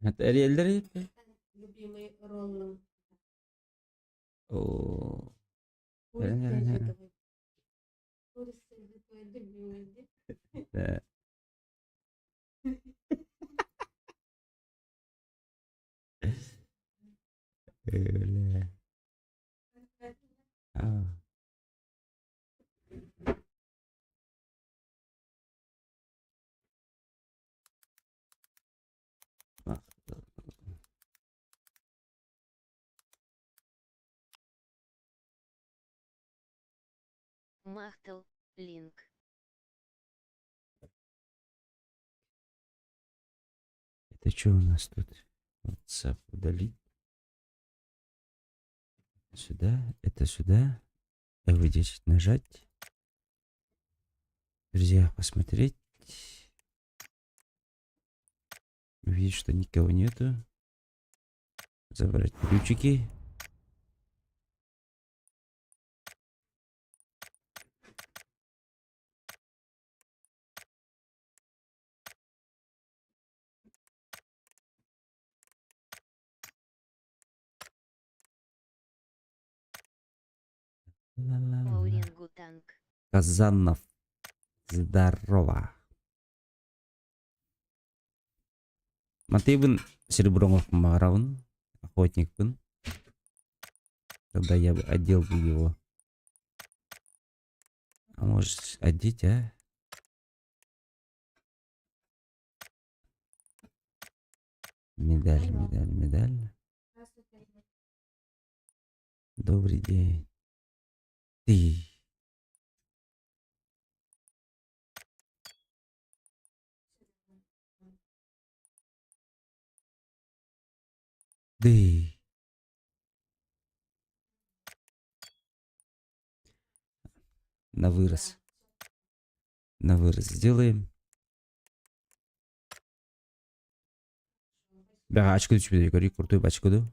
Это Ариэль это? Любимый ролл. О, Курица это твой. Курица это твой любимый, да. Бля. да? А, ах, Махтал, Линк. это что у нас тут? WhatsApp удалить. Сюда, это сюда. F10 нажать. Друзья, посмотреть. Увидеть, что никого нету. Забрать ключики. Ла-ла-ла. Орангутанг. Казанов. Здорово. Матыбын Серебронов Мараун. Охотник бын. Тогда я бы одел бы его. А может одеть, а? Медаль, медаль, медаль. Добрый день. Ты. Ты. На вырос. На вырос сделаем. Да, очко тебе говори, крутой бачку, да?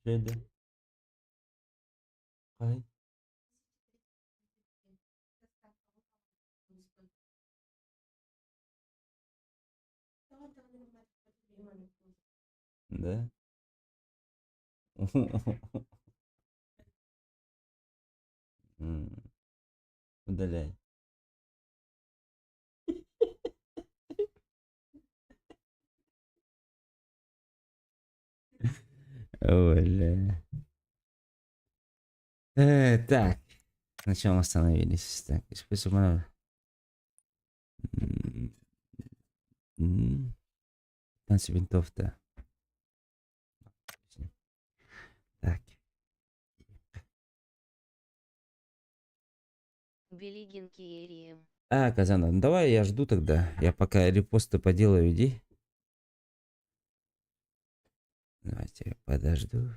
Şeyde. Ay. Да? М, Удаляй. Оля. Так. На чем остановились? Так, используем. Танцы винтов-то. Так. Белигинки Эрием. А, Казанов, ну давай я жду тогда. Я пока репосты поделаю, иди. Давайте я подожду.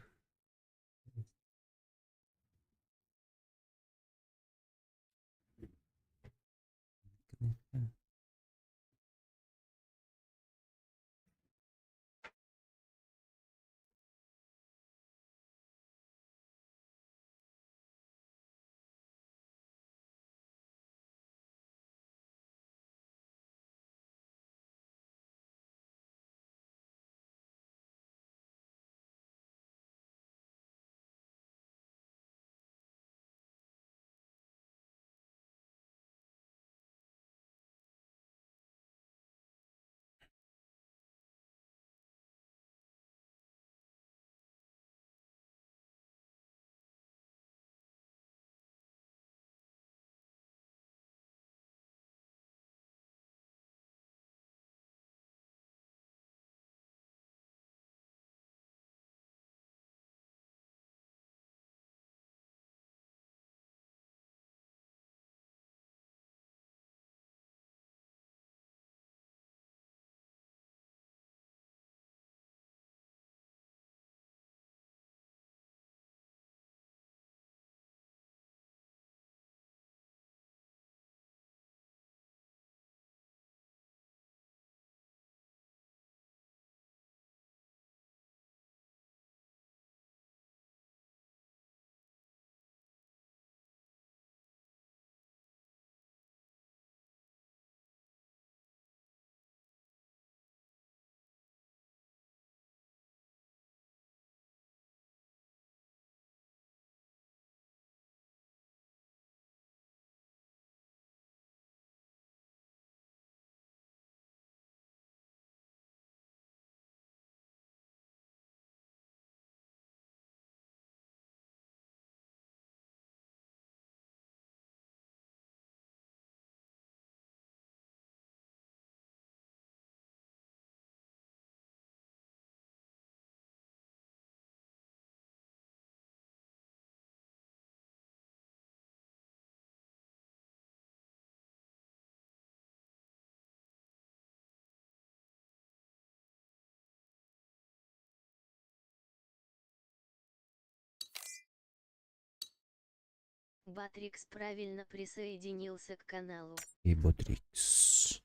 Батрикс правильно присоединился к каналу. Окей, Ботрикс.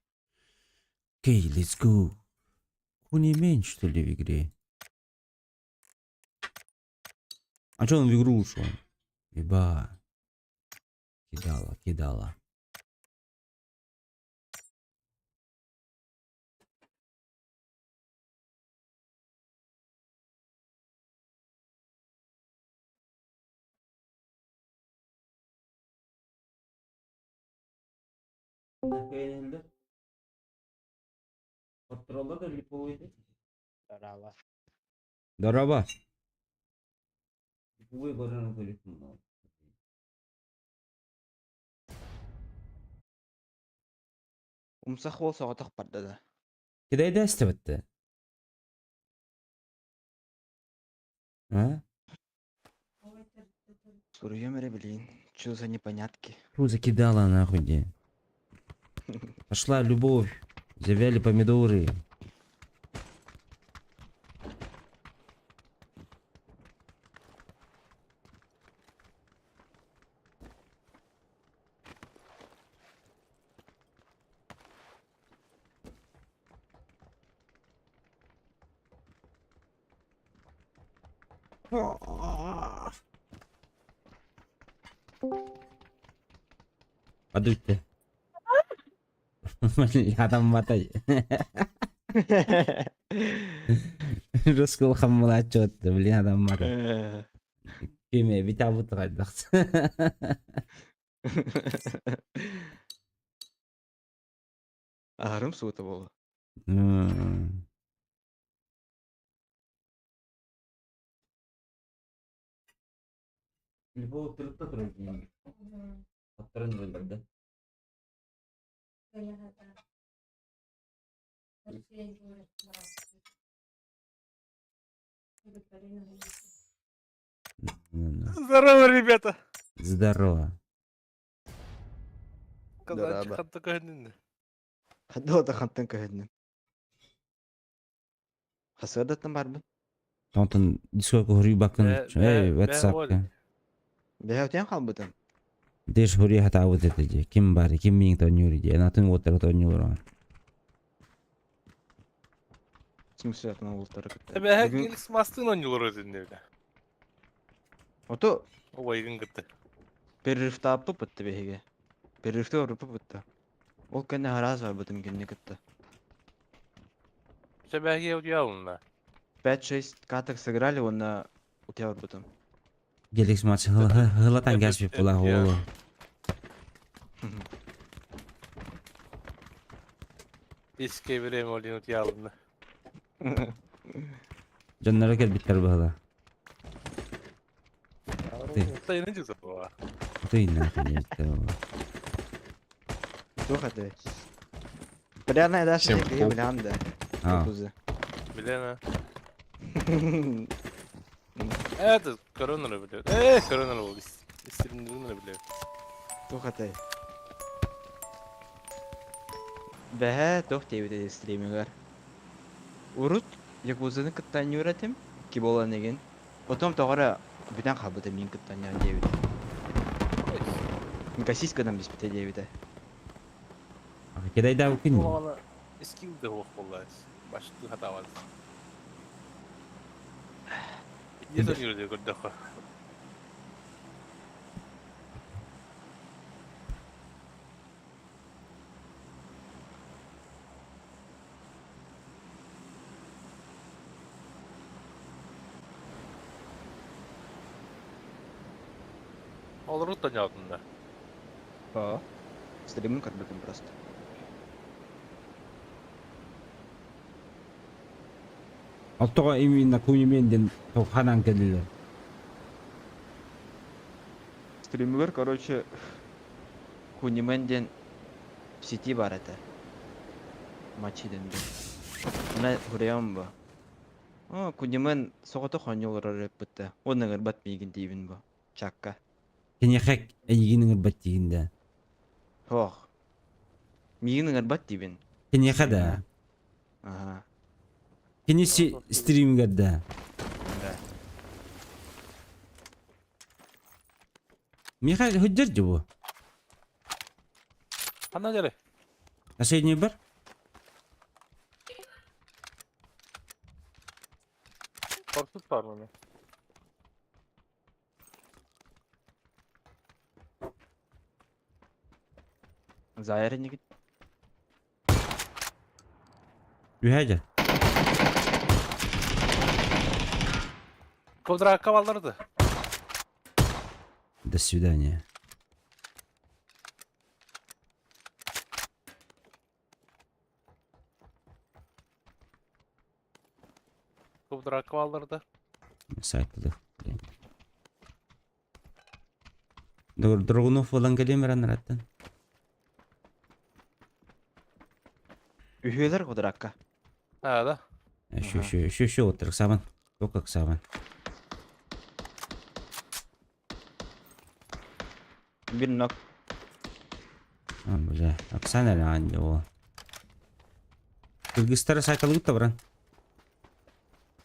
Окей, let's go. Хуйнемень, что ли, в игре? А чё он в игру ушел? Еба. Кидала. Здорово. Здорово. Умсах бол соғатақ барды да. Кидай да истебетти. А? Скоро мере блин. Чё за непонятки? Фу, закидала нахуй где. Пошла любовь. Завяли помидоры. Подуйте. Адам матай. Рускул хаммала отчет. Блин, адам матай. Кеме, битя бутырайдакс. Ағырым суыты болды. Любого тыртта тұрады. Аттарын білдірді. Здорово, ребята! Здорово. Казанчик Здорово. хаттакайнын. Хадды ота қанттың көйдінің. Хасырдаттың бар бұн? Тонтон дискорку хори бакын. WhatsApp. Бәе өтен қал бұдың? Деш хори хата вот это же. Ким бари, ким мин то нюри. Анатын вот это нюра. Смысл атына ұлттары күтті. Бәһә келіс мастын ойнылар өзінде бі. Ото Ойгын кітті. перерывта апы бұтты бәхеге. Перерывта орыпы бұтты. Ол кәне хараз бар бұдым кенне күтті. Бәһәге өтеуілна. 5-6 каток сыграли, он утяр бұдым. Геликс матч хылатан гәспеп була олы. Еске берем олин өтеуілна. Жаннары кел биттер бахыла. Тайны жүзі бұға. Ты нахуй не биттер бахыла. Туха ты. Пряная даже Всем не пол. блянда. А. Білена. Это коронары білет. Коронары бол. Истеріндерін білет. Туха ты. Бәһә тох тейбіде стримингар. Урут якузаны кыттан юратым ки бола неген. Потом тоғара бүтән қабыды мен кыттан ян дейбіде. Кассискадан біз біте дейбіде. Кедай да укин. Олағана eskildi оқ болла. Башты хата var. Не zonuyorduk orada. Olur utan altında. О. Стримин көрбөкүм просто. Оттога именно кунеменден тоханан келдилер. Стример, короче, Хунименден в сети бар это. Матчиден. Мына хуреям бу. О, Кунимен согото хоньолор реп битте. Оның ырбат мейгин дейбин бу. Чакка. Кенехек эйгинин баттигинде. Хох. Мейгин ырбат дейбин. Кенехада. Ага. Кенеси стримгерде. Да. Михаил hujjarcı bu. Ana gele. Последний bir. Korkut var mı? Zahir'e git. Ühece. Ковдра кавалдырды. До свидания. Ковдра кавалдырды. Сайтылы. Дрогунов olan geleyim аттан. Ühüyeler kudurakka. Ha da. Şu oturup saman. Yok saman. Bir nok. Güzel. Baksana ne anca o. Kırgızlara saykalık da varan.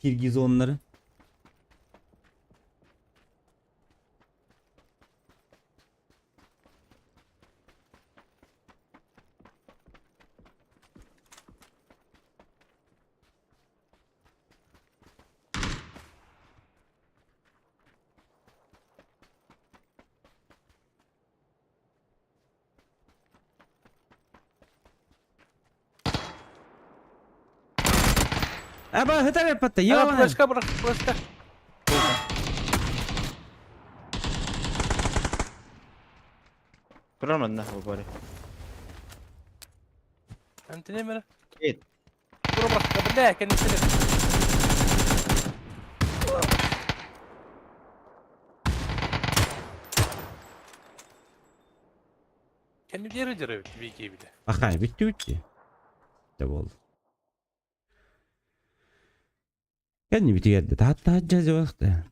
Kirgiz onları. Aba hıtar yapattı. Ya Yalan. flaşka bırak flaşka. Kırılmadın da bu bari. Anti ne mi? Git. Dur bırak. Kabinde kendisini. Kendi bir yere cırıyor bir iki bir de. Bakay bitti. Tabi oldu. Kendi bitti geldi. Hatta hacca vakti.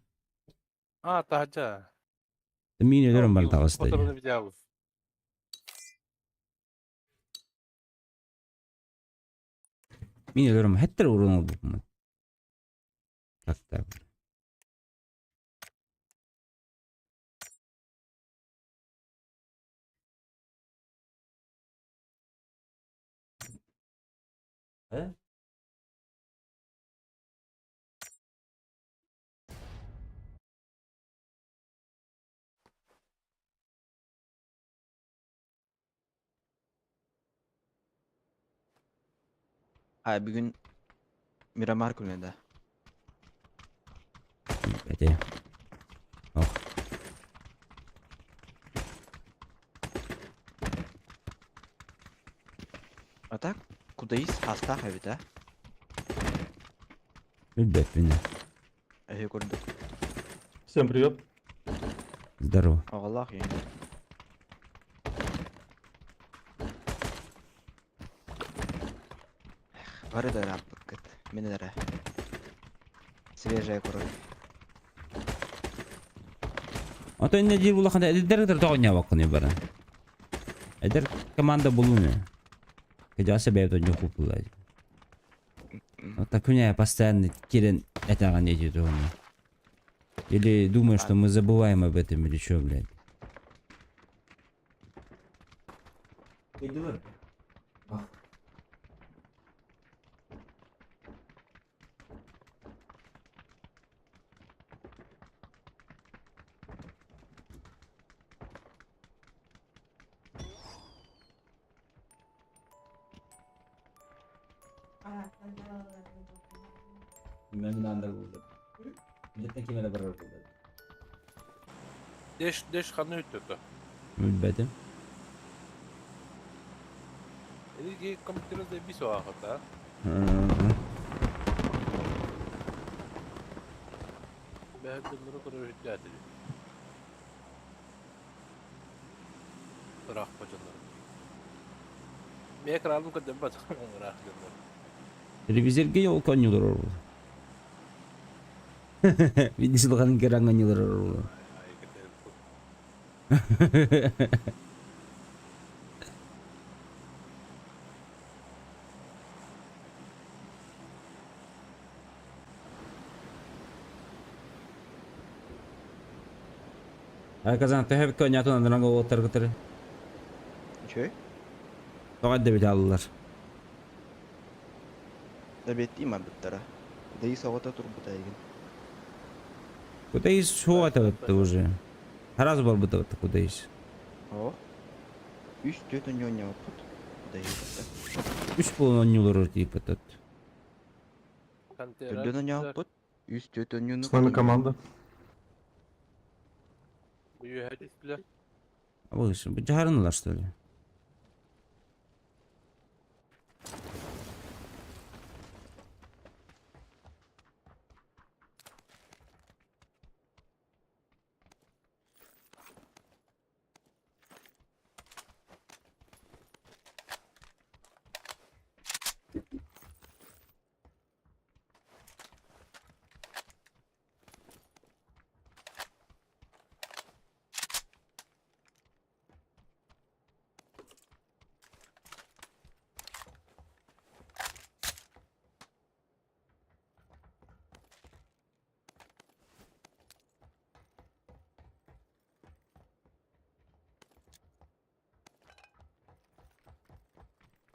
Aa tahaca. Min ölürüm bana tavasta. Fotoğrafını bir daha al. Min ölürüm. Hatta uğrun oldu bu. Hatta. He? Ha bir gün Miramar Kulü'nde. Hadi. Oh. Atak kudayız hasta evde. Elbet beni. Kurduk. Всем привет. Здорово. Allah yani. Var da yaptık kıt. Menelere. Свежая кровь. А то не дил лохана эдер тоnya bakın bara. Eder komanda bulunuyor. Kejasa beyto yok kulay. Так меня постоянно Кирин это не идет он. Или думаю, что мы забываем об этом или что, блядь. Ben de anda buldum. Milletin kime de barar buldum. Deş kanı ötüyordu. Mülbedim. Dedi ki komutanız bir soğuk hatta. Ben bunları kadar hüddet ediyor. Bırak bacaları. Bir ekranım kadar bacaları bırak bacaları. Televizörge yol konyular orada. Videosu kanın kerang konyular orada. Ay gidelim. Herkesin tehep könyatın andıran o otar gıtırı. Köy. Fakat da bile alırlar. Da betliyim albattara. Dayı savata tur bu taygın. Kudayız şu atattı уже. Her az var bu atattı kudayız. O. Üst tötün yonya oput. Dayı batta. 3 bulun 10 yıl olur deyip atat. Кантера. Tötün yonya oput. Üst tötün yonya С нами команда. Уехать бля. Bu işin bu caharınlar işte öyle.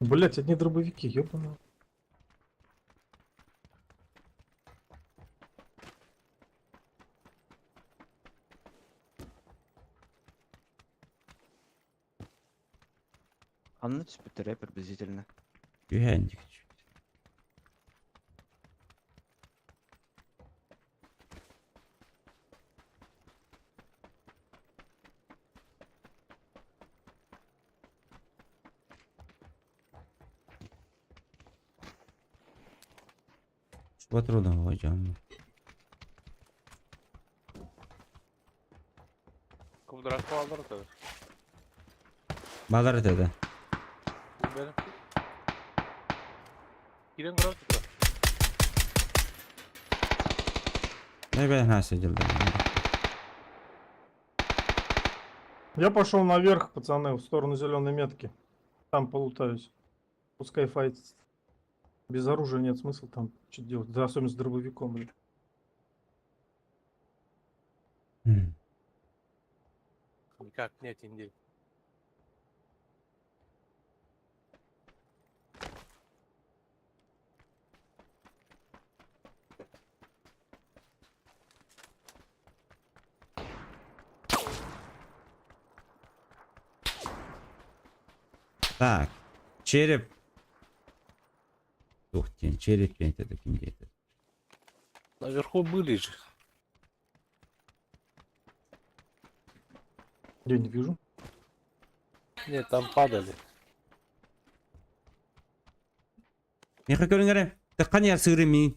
Блять, одни дробовики, ёбаный. Anlı tüspüttür приблизительно. Güvendik. Şu patronu hocam. Квадратку alır tabii. Bazar dedi. Benim. Giren kral tuttu. Ne ben hasecildim. Я пошел наверх, пацаны, в сторону зеленой метки. Там полутаюсь. Пускай файтится. Без оружия нет смысла там что делать. Да, особенно с дробовиком, блин. Никак нет инди. Так. Череп. Ух ты, череп это таким где-то. Наверху были же. Я не вижу. Нет, там падали. Ne kadar görünür? Tıkan yer sığırı mı?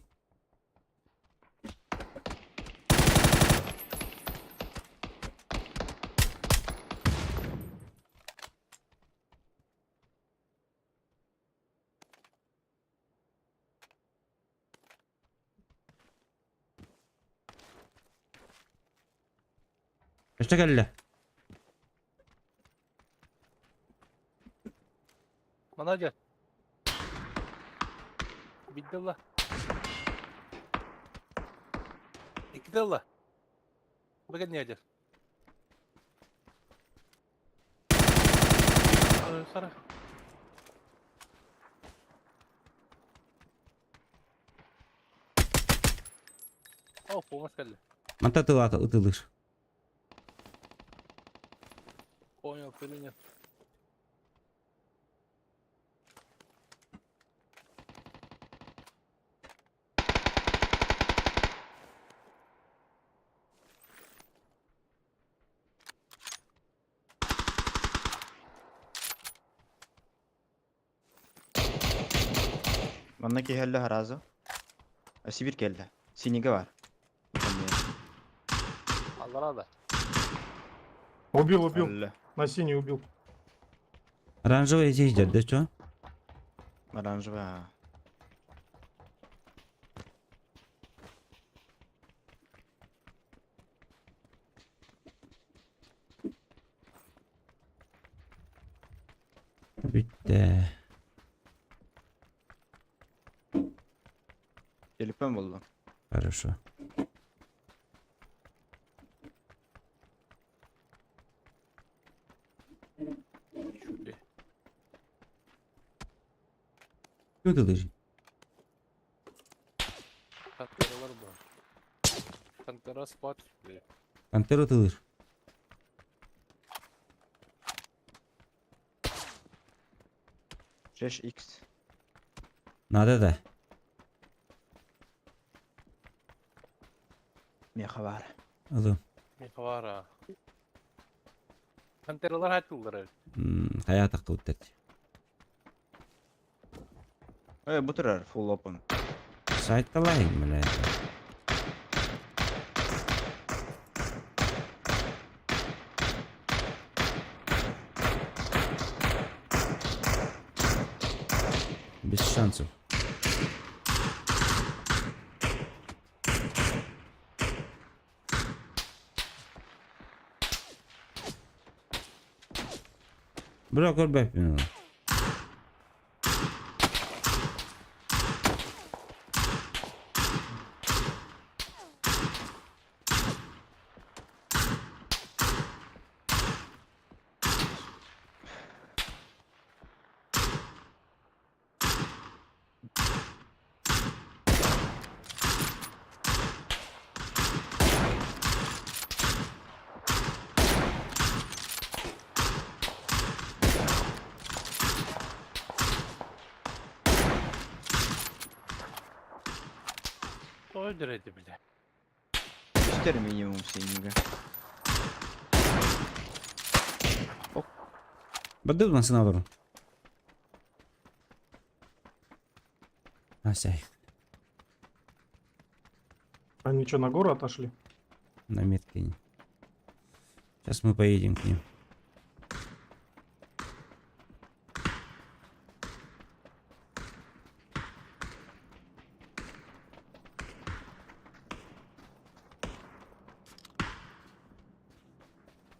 Kaçta geldi? Bana gel. Bitti la. İki la. Bakın ne gel. Sana. Oh, помощь geldi. Mantı atılır. Понял, принял. Mandaki helle harazo. Sibir kelle. Sinige var. Allah razı. Убил. Helle. На синий убил. Оранжевый здесь идет, да что? Оранжевая. Bitti. Telefon buldum. Хорошо. Kim atılır? Katkaralar bu. Katkara spot. Panther atılır. Şeş X. Nada da. Meha var. Alım. Mihvara. Katkaralar hatırlar. Hayat akıl tet. Bu turar full open. Site'da layım böyle. Без шансов. Bırak ol beni onu. Öldüredi bile. İster minimum seninle. Бадыл на сенатору. Асяй. Они что, на гору отошли? На метке. Сейчас мы поедем к ним.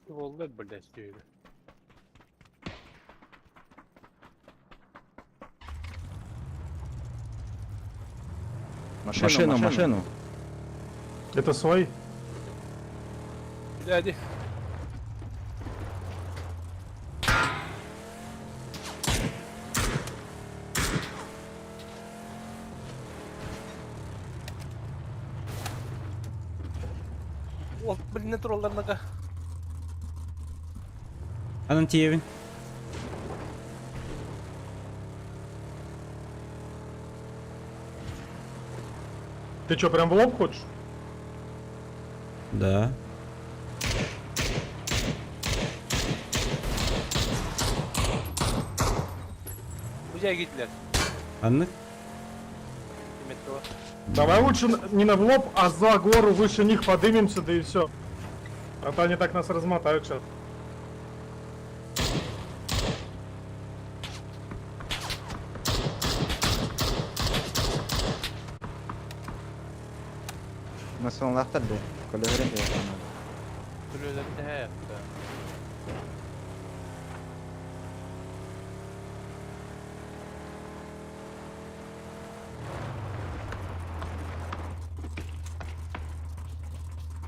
Oldu bile söyle. Машину. Это свои? Hadi. Oh, ne trollarına ka. Анантиевин. Ты что, прям в лоб хочешь? Да. Buraya gittiler. Anlık. Metro. Давай лучше не на в лоб, а за гору выше них подымемся, да и все. А то они так нас размотают сейчас. Nasıl anlattırdı? Kolörün de yapamadı. Kulülerinde he yaptı.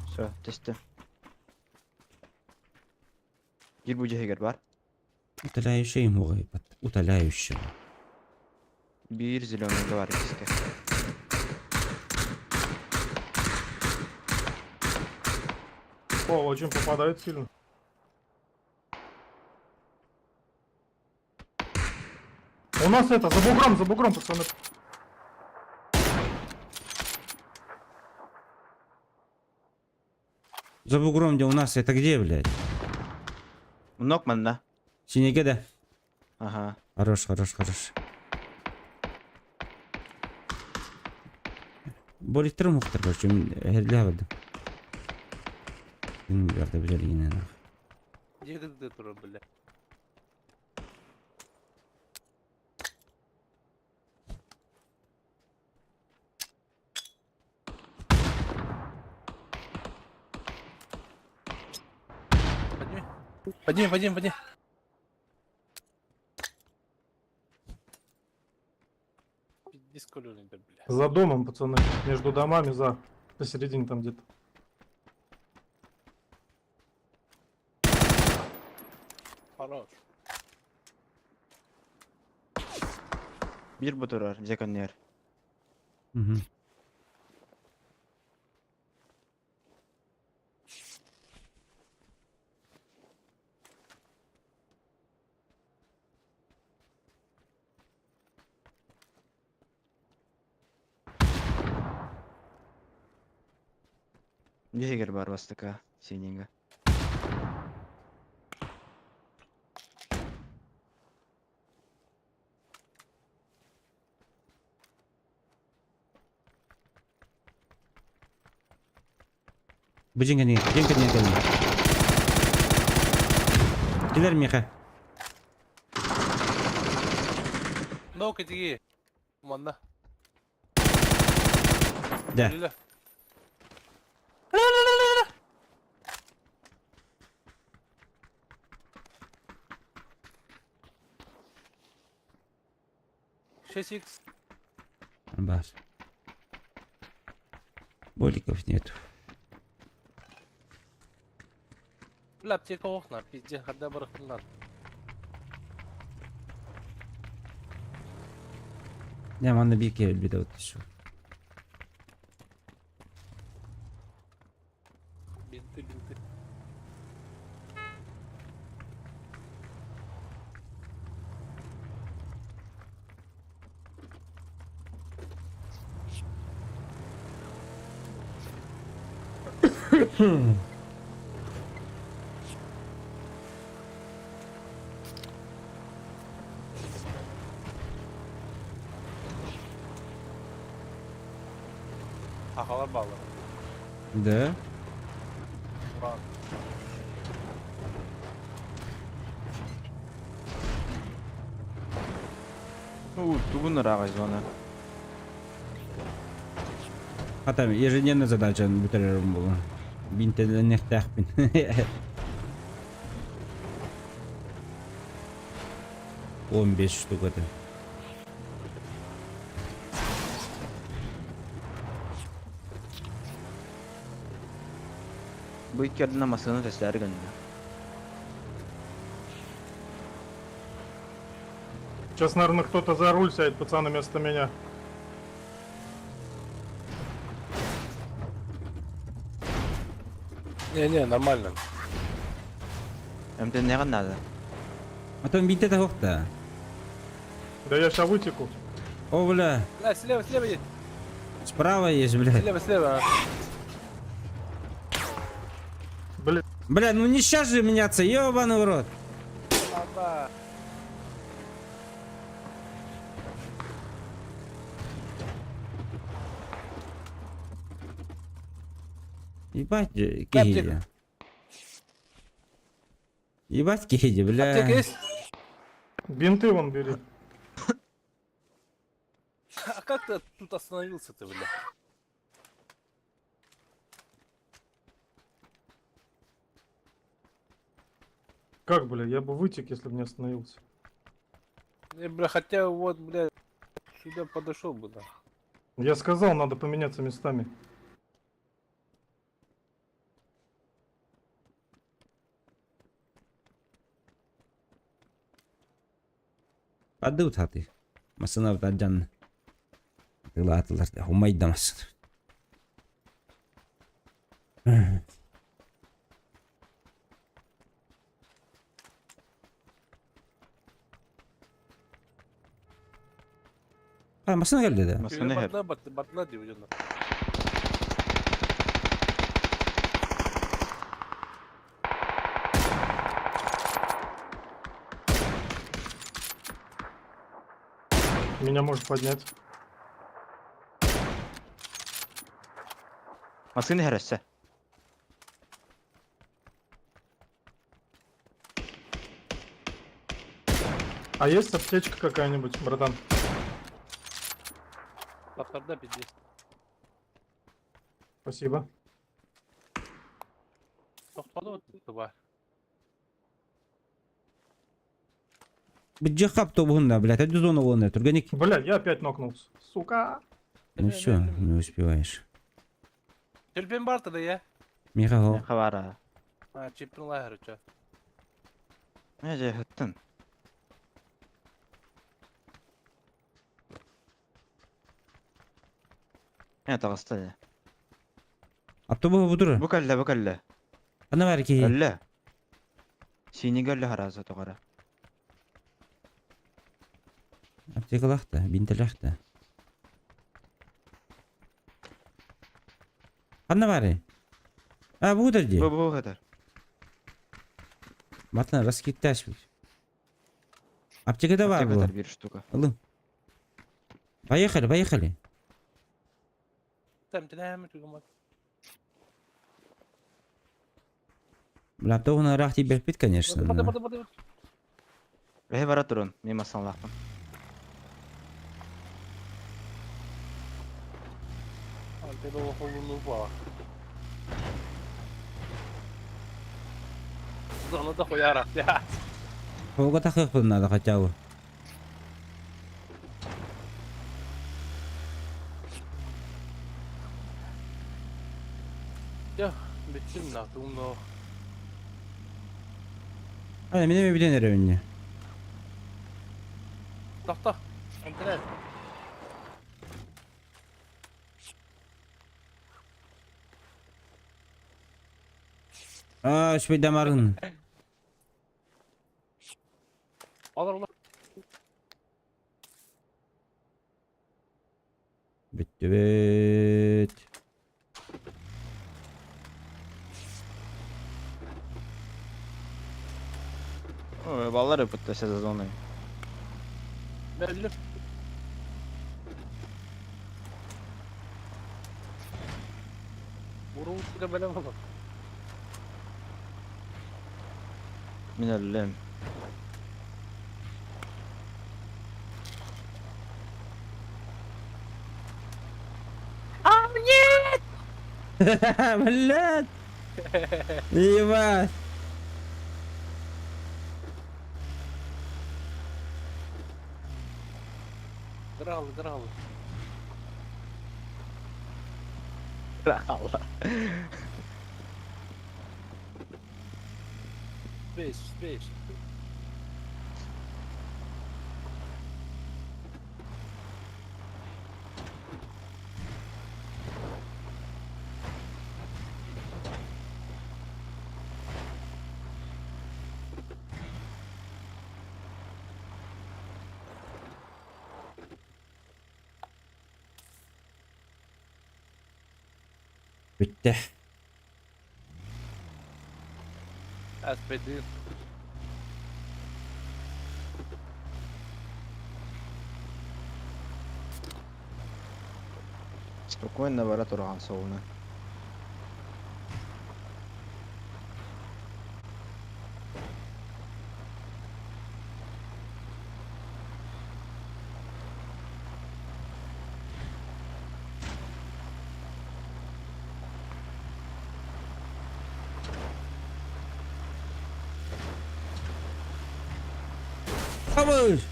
Все, testi. Gir bu cihaz var. Утоляющий ему выпад. Утоляющего. Bir zilonunda var ikisi. О, очень попадает сильно. У нас это, за бугром, пацаны. За бугром, где у нас, это где, блядь? Nokman da. Синеге да? Aha. Хорош, хорош, хорош. Болиттер мухтар бар, чем херлябады. Bilmiyorum bile yine. Yedide durur bile. Вадим. Пиздец, колённый-то, бля. За домом, пацаны. Между домами, посередине там где-то. Хорош. Bir bu durar, zekanlar. Hı hı. Yeger бар бастыка, синенге. Беженге не gelin. Gelir Miha. No ketigi. Kumanda. De. Lila. Шесть. Бар. Боликов нету. Бля, аптека окна, пиздец, когда барахтан. Ne manda bir kere bir de oturuyor. Binti. Hakalar bağlı. De. Burak. Тугуннар ағай звона. Hatta ежедневно задачаны бүтәләрем булу. Бинтеден нехтәхпин. 15 штук это. Bu iki yerden namazını testleri gönderdi. Сейчас, наверное, кто-то за руль сядет, пацаны, вместо меня. Не, нормально. Hem de ne kadar? Атан бинтеде хокта. Да я сейчас вытеку. О, бля. Бля, слева едь. Справа есть, бля. Слева. Блин, Бля, ну не сейчас же меняться, ёбаный в рот. Баба. Ебать, Кихиди. Ебать, Кихиди, бля. Аптека есть? бинты вон бери. А как ты тут остановился-то, бля? Как, бля, я бы вытек, если бы не остановился. Бля, хотя вот, бля, сюда подошел бы, да. Я сказал, надо поменяться местами. Adı utatı. Masına da can. Attılar da. Humayı da masın. Ha masına geldi de. Masını her. Батла diyor canım. Меня может поднять. Masını her etse. А есть аптечка какая-нибудь, братан? Батларда пиздец. Спасибо. Toxtadı o var. Bir cekap topuğunda, блядь, а зону вон эту. Органик. Бля, я опять нокнулся. Сука. Ну все, не успеваешь. Tülpin vardı da ya. Миха, Ne о. kadar ha? Ha, çipin lahır uça. Ne cehittin? Ya tağısta ya. Apta bu budur. Bu kelle. Ana var ki. Ölle. Sini gölle harazı toğara. Aptekalak da, bintelak da. Ana var. Ha bu budur diye. Bu kadar. Martin rast gitti açmış. Aptekada var bu. kadar bir штука. Alın. Поехали. Там تنام تقوم. Laptop ona rahat iyi bit, конечно. Bada. Ve bara durun. Mima sanlaqım. Ante lo holunu var. Onu da koyarak ya. Koga takık bunlar da kaçağı. Ya bitsin la tumno. Hadi benim bir dener önce. Tahta. Ante. Aa şu bir damarın. Allah. Bit. Ballar öpütte sezonu. Belli. Vurun bile böyle bak. Minellem. Millet. İyi bak. Kral. Allah. 5. Bitti. Aspedi. Спокойно бара турган соуна. Помощь!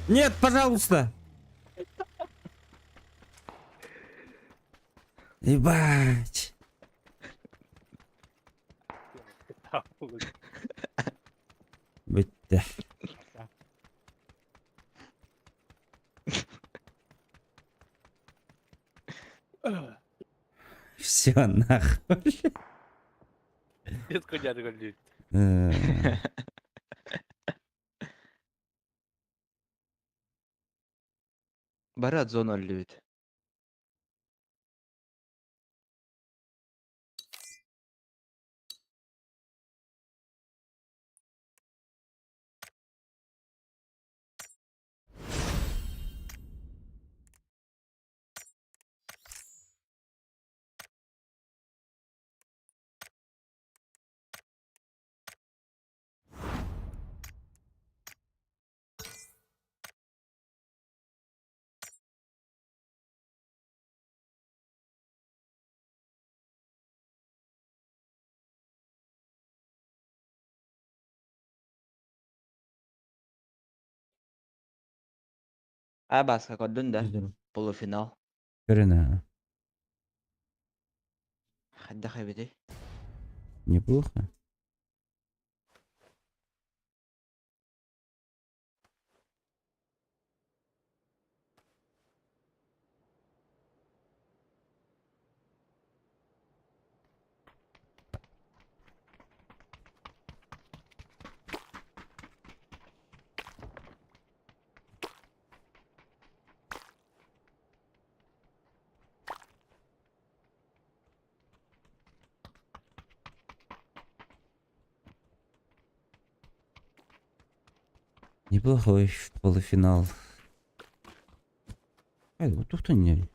Нет, пожалуйста! Ебать! Bitti. Все нахуй. Нет, коня голит. Бара зона лют. Абаска коддун да. Полуфинал. Хрена. Хадда хайбеди. Неплохо. Неплохой полуфинал. Ай, вот тут не.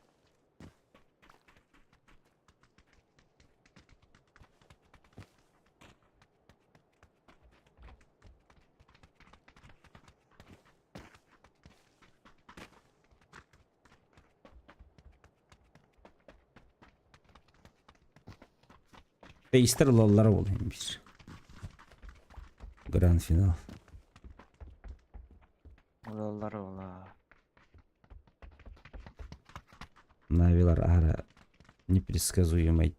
Değiştir lollara olaymış. Grand final. Олалар ола. Навилар ара непредсказуемый.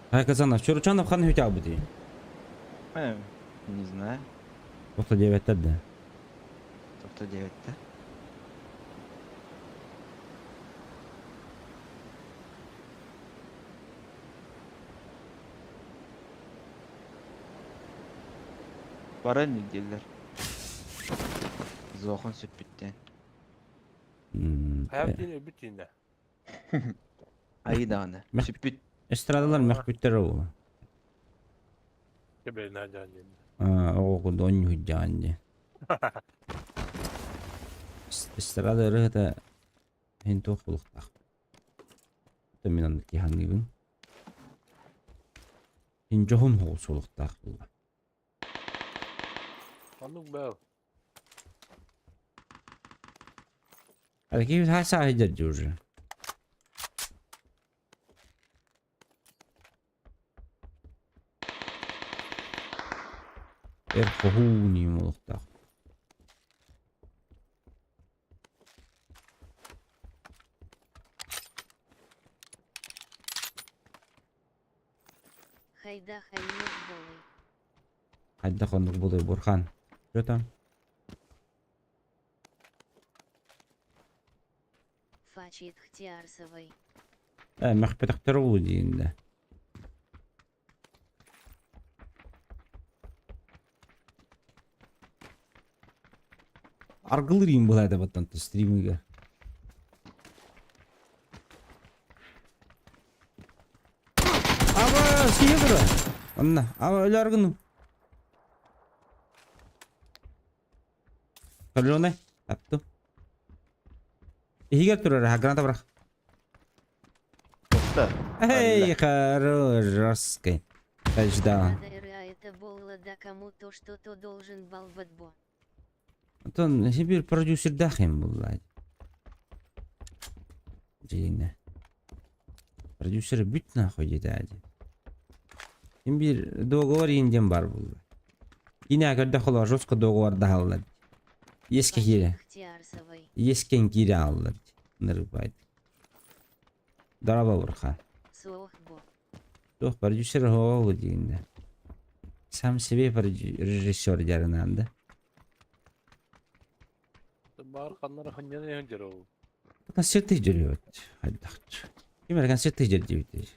Казанов, Чурчанов хан хютя буде. Не знаю. Ото 9 да. Тобто 9-те. Бара неделер. Зохан süppütten. Hayat yine bütünde. Ayı dağını. Ben- Süppüt. Estradalar mehbütleri oğlu. Geberin harcan yerine. Oğlu don hüccanci. Estradaları da hintu okulukta. Dominantki hangibin. Hincohun hoğusulukta. Anlık be. Hadi ki her sahide diyor. Erkohuni molukta. Хайда хайнук болый. Hadi konuk buluyor Burhan. Что там? Фачит хтиарсовый. Mehbütleri oğlu diyinde. Аргылырым была да вот анты стримига. Аба сиедра. Анна, аба ölü argınım. Kalone, attım. İyi götürür ha granata bırak. Topta. Эй, хорош, жесткий. Touchdown. Надо это было да кому-то что-то должен балбатбо. Антон, bir продюсер дахим буллай. Жине. Продюсер бүт нахуй жетadi. Kim bir договор инден бар буллай. Yine agada xola жестко договор дахаллар. Еске кире. Хтиарсовый. Ескен кире аллар. Нырбайт. Дараба бурхан. Суохбо. Жоқ, продюсер хоо дегенде. Сам себе режиссер жарынанды. Bağır kanları hınyana yöncer o. Концерты жүрөт. Хайдакчы. Кимер концерты жүрөт.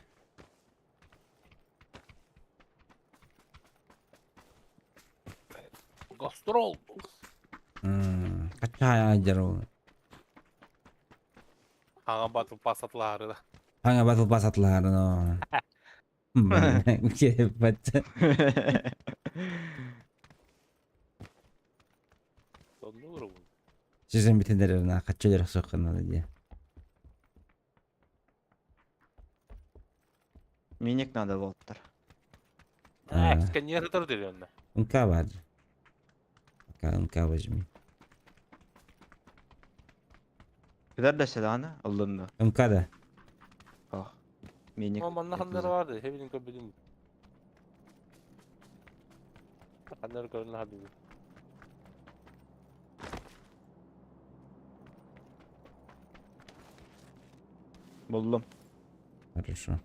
Gastrol. Кача жаруу. Hağa batıp pasatları da. Аңа батыл басатларын. Кепет. Sonunda olur bu. Sizin bitenlerine kaççılar sokkanalı diye. Minik надо болттар. Сканер dur diyor önüne. Унка var. Унка возьми. Gider de silahını alındı. Унка да. Ah. Minik. Ama bana kanları vardı. Hepinin köpüdüm. Kanır görünür habibi. Buldum. Хорошо.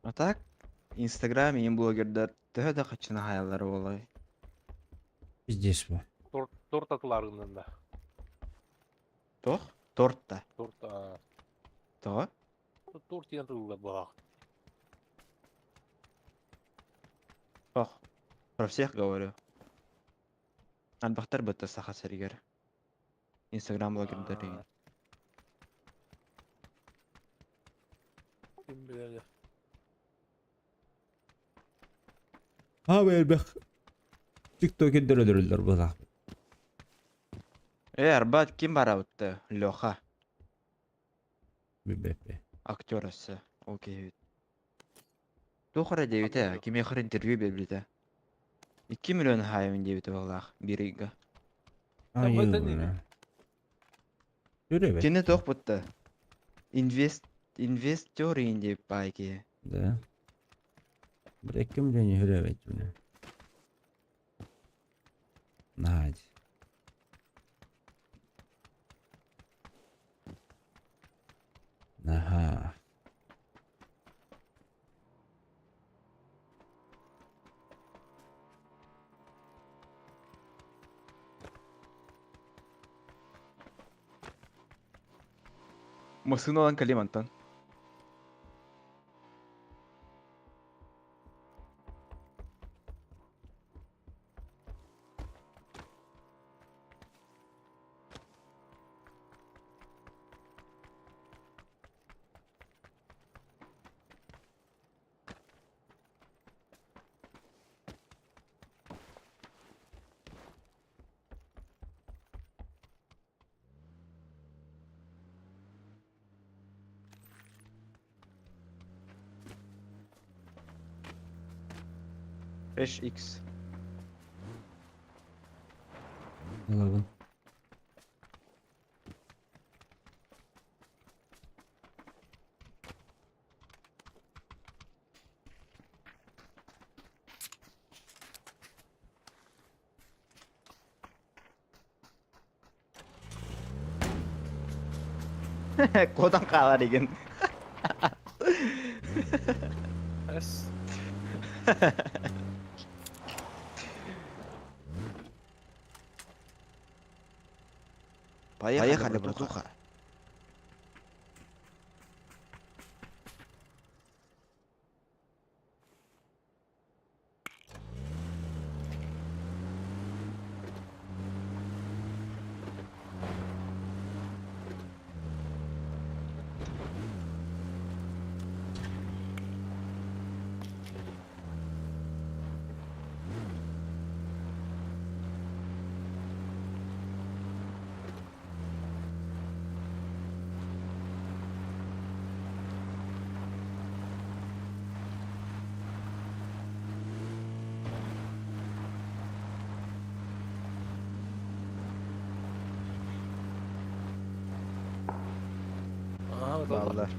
А так, Instagram ең блогердар тағы да қачына хаялары олай. Здесь bu. Торт atılarından da. Тоқ? Тортта. Торт, Тоғы? торт янтылы бақ. Тоқ. Про всех говорю. Албақтар бітті сақа сәргер. Instagram блогердар деген. Kim bilir ya. Ha belbek. TikTok'e dörülür bu da. Арбат кім бара өтті? Леха. Бебе. Актер ісі. Ол кейбет. Тоқыра дейбіті, кеме қыр интервью бербілді. 2 миллион хайымын дейбіті болақ. Берейгі. Ay bu da bu ne? ne? Görevet. Кені тоқ бұтты. Инвестер ең дейб байке. Да. Bırakım beni hörevet bunu. Hadi. Aha. Мысын olan Калимантан. Eş X. Alalım. Kodan kalar igen. Es. Поехали, братуха. Aha, Vallahi.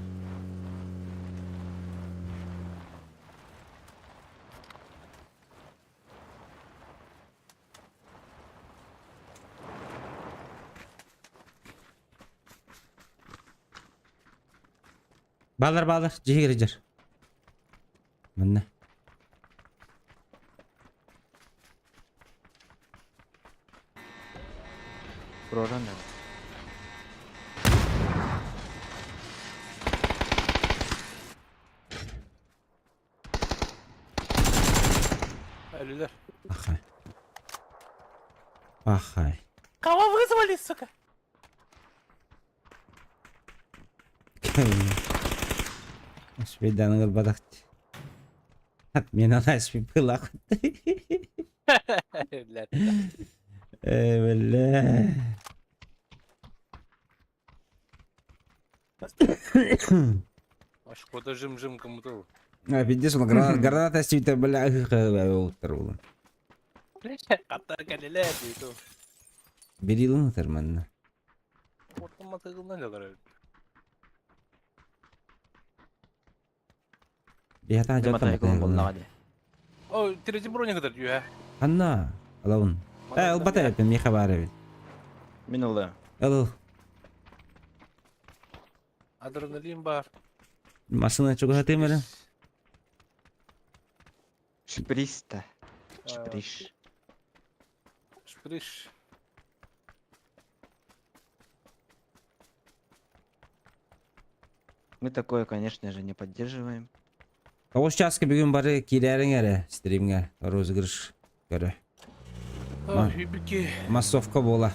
Bağlar. Cihe girecek. Bana. Program ne? Ölüler. Ахай. Ахай. Кого вызвали, сука? Свиданный горбатах. От меня на спи пылах. Ölüler. Бля. Аж кода жим-жим кому-то. А, пиздец, он граната стивит, бля, утыр улы. Каттар келеле дейді. Берилын утыр манна. Ортама тығылдан жалар. Бията Дим жата атайкылын мата. болнаға де. О, тирежі броня кадар жүйе. Анна, алаун. Албата япен ми хабары бит. Мен ұлы. Ал, Адреналин бар. машина чого гатимере? Шприста. Шприш. Шприш. Мы такое, конечно же, не поддерживаем. Оғыз часка бүгін бары келерің әрі стримге розыгрыш көрі. Ой, бики. Массовка бола.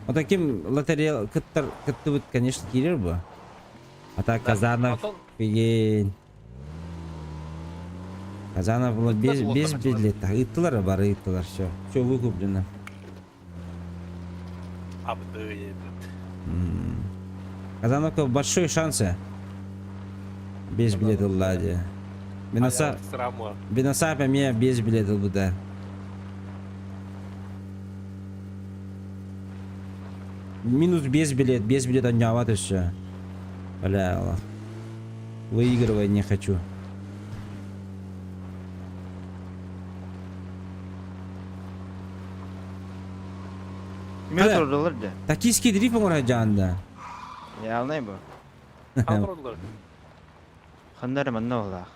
Ота кем лотерея кытты бұд, конечно, келер бұ. Ата Казанов деген. Казанов бұл без билет. Ыттылар бары ыттылар. Все выкуплено. Абды. Казановка большой шансы. Без билета лади. Биносапа мне без билета буде. Минус без билета не ават все. Бля, Аллах. Выигрывать не хочу. Метр доллар де. Токийский дрифт оңырға жанында. Я алнай бұл. Кандыролар. Қандары манна олақ.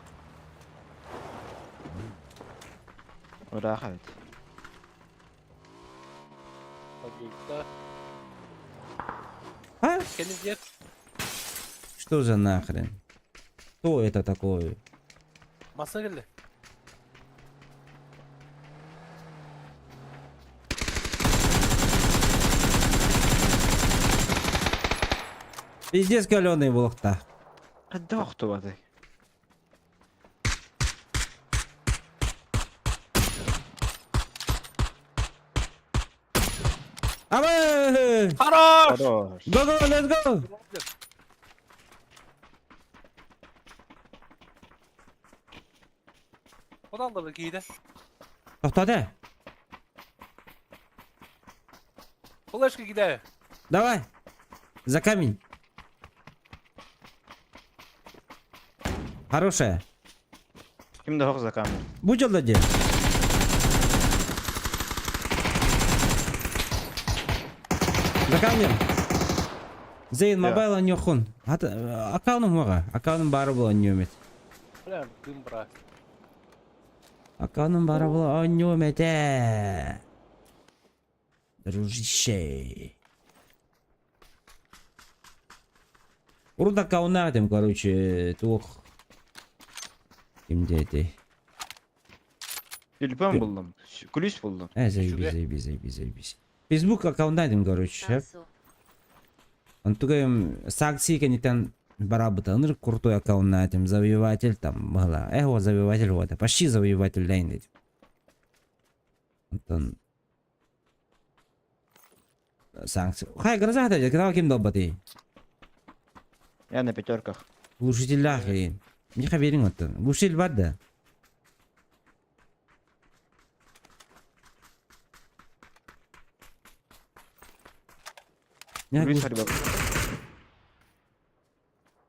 Ораға бет. Погибта. А? Кенедет. Что за нахрен? Кто это такое? Маса келді. Пиздец каленый волокта. Қадда оқты бады. Абы! Хорош! Хорош. Go, let's go! Одан да кейді. Тоқтады. Флешка кидаю. Давай. За камень. Хорошая. Кімді хоқ за камер. Будь олдаде. За камнем. Зейн Ja. мобайл он нёхун. Аккаунum мага. Аккаунum бары был он нёмет. Бля, дым брат. Аккаунum бары был он нёмет. Дружище. Урда аккаунна этим, короче, тух. Кимде эти. Телефон buldum. Kulüs buldum. Заебись. Facebook аккаунна этим, короче. Тасу. Он тугайым сакси кенитен барабытаныр крутой аккаунт на этим завоеватель там была. Его завоеватель вот, почти завоеватель лейн. Антон. Санкции. Хай гроза это, когда кем долбатый. Я на пятерках. Глушитель лахи. Не хаверин вот. Глушитель бадда. Kulüs hadi bak.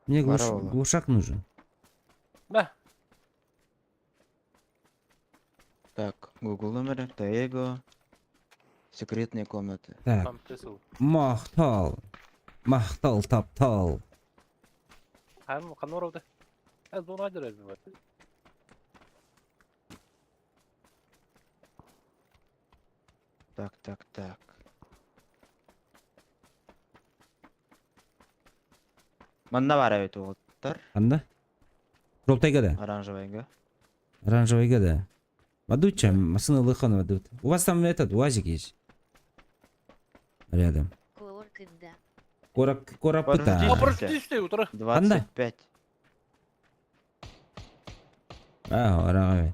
Мне Здорово. глушак нужен. Да. Так, Google номер, Таего. Секретные комнаты. Так, Там присыл. махтал. Махтал, таптал. Хан Хануровда. Ez bunu acele var. Так. Манда бар әбет оғыттар. Анда? Желтайга да. Оранжевайга. Оранжевый да. Вадуча, машина лыхана вадут. У вас там этот УАЗик есть? Рядом. Кооркет да. Корапыта. Подожди. О, прости, что утро. 25. Рағай.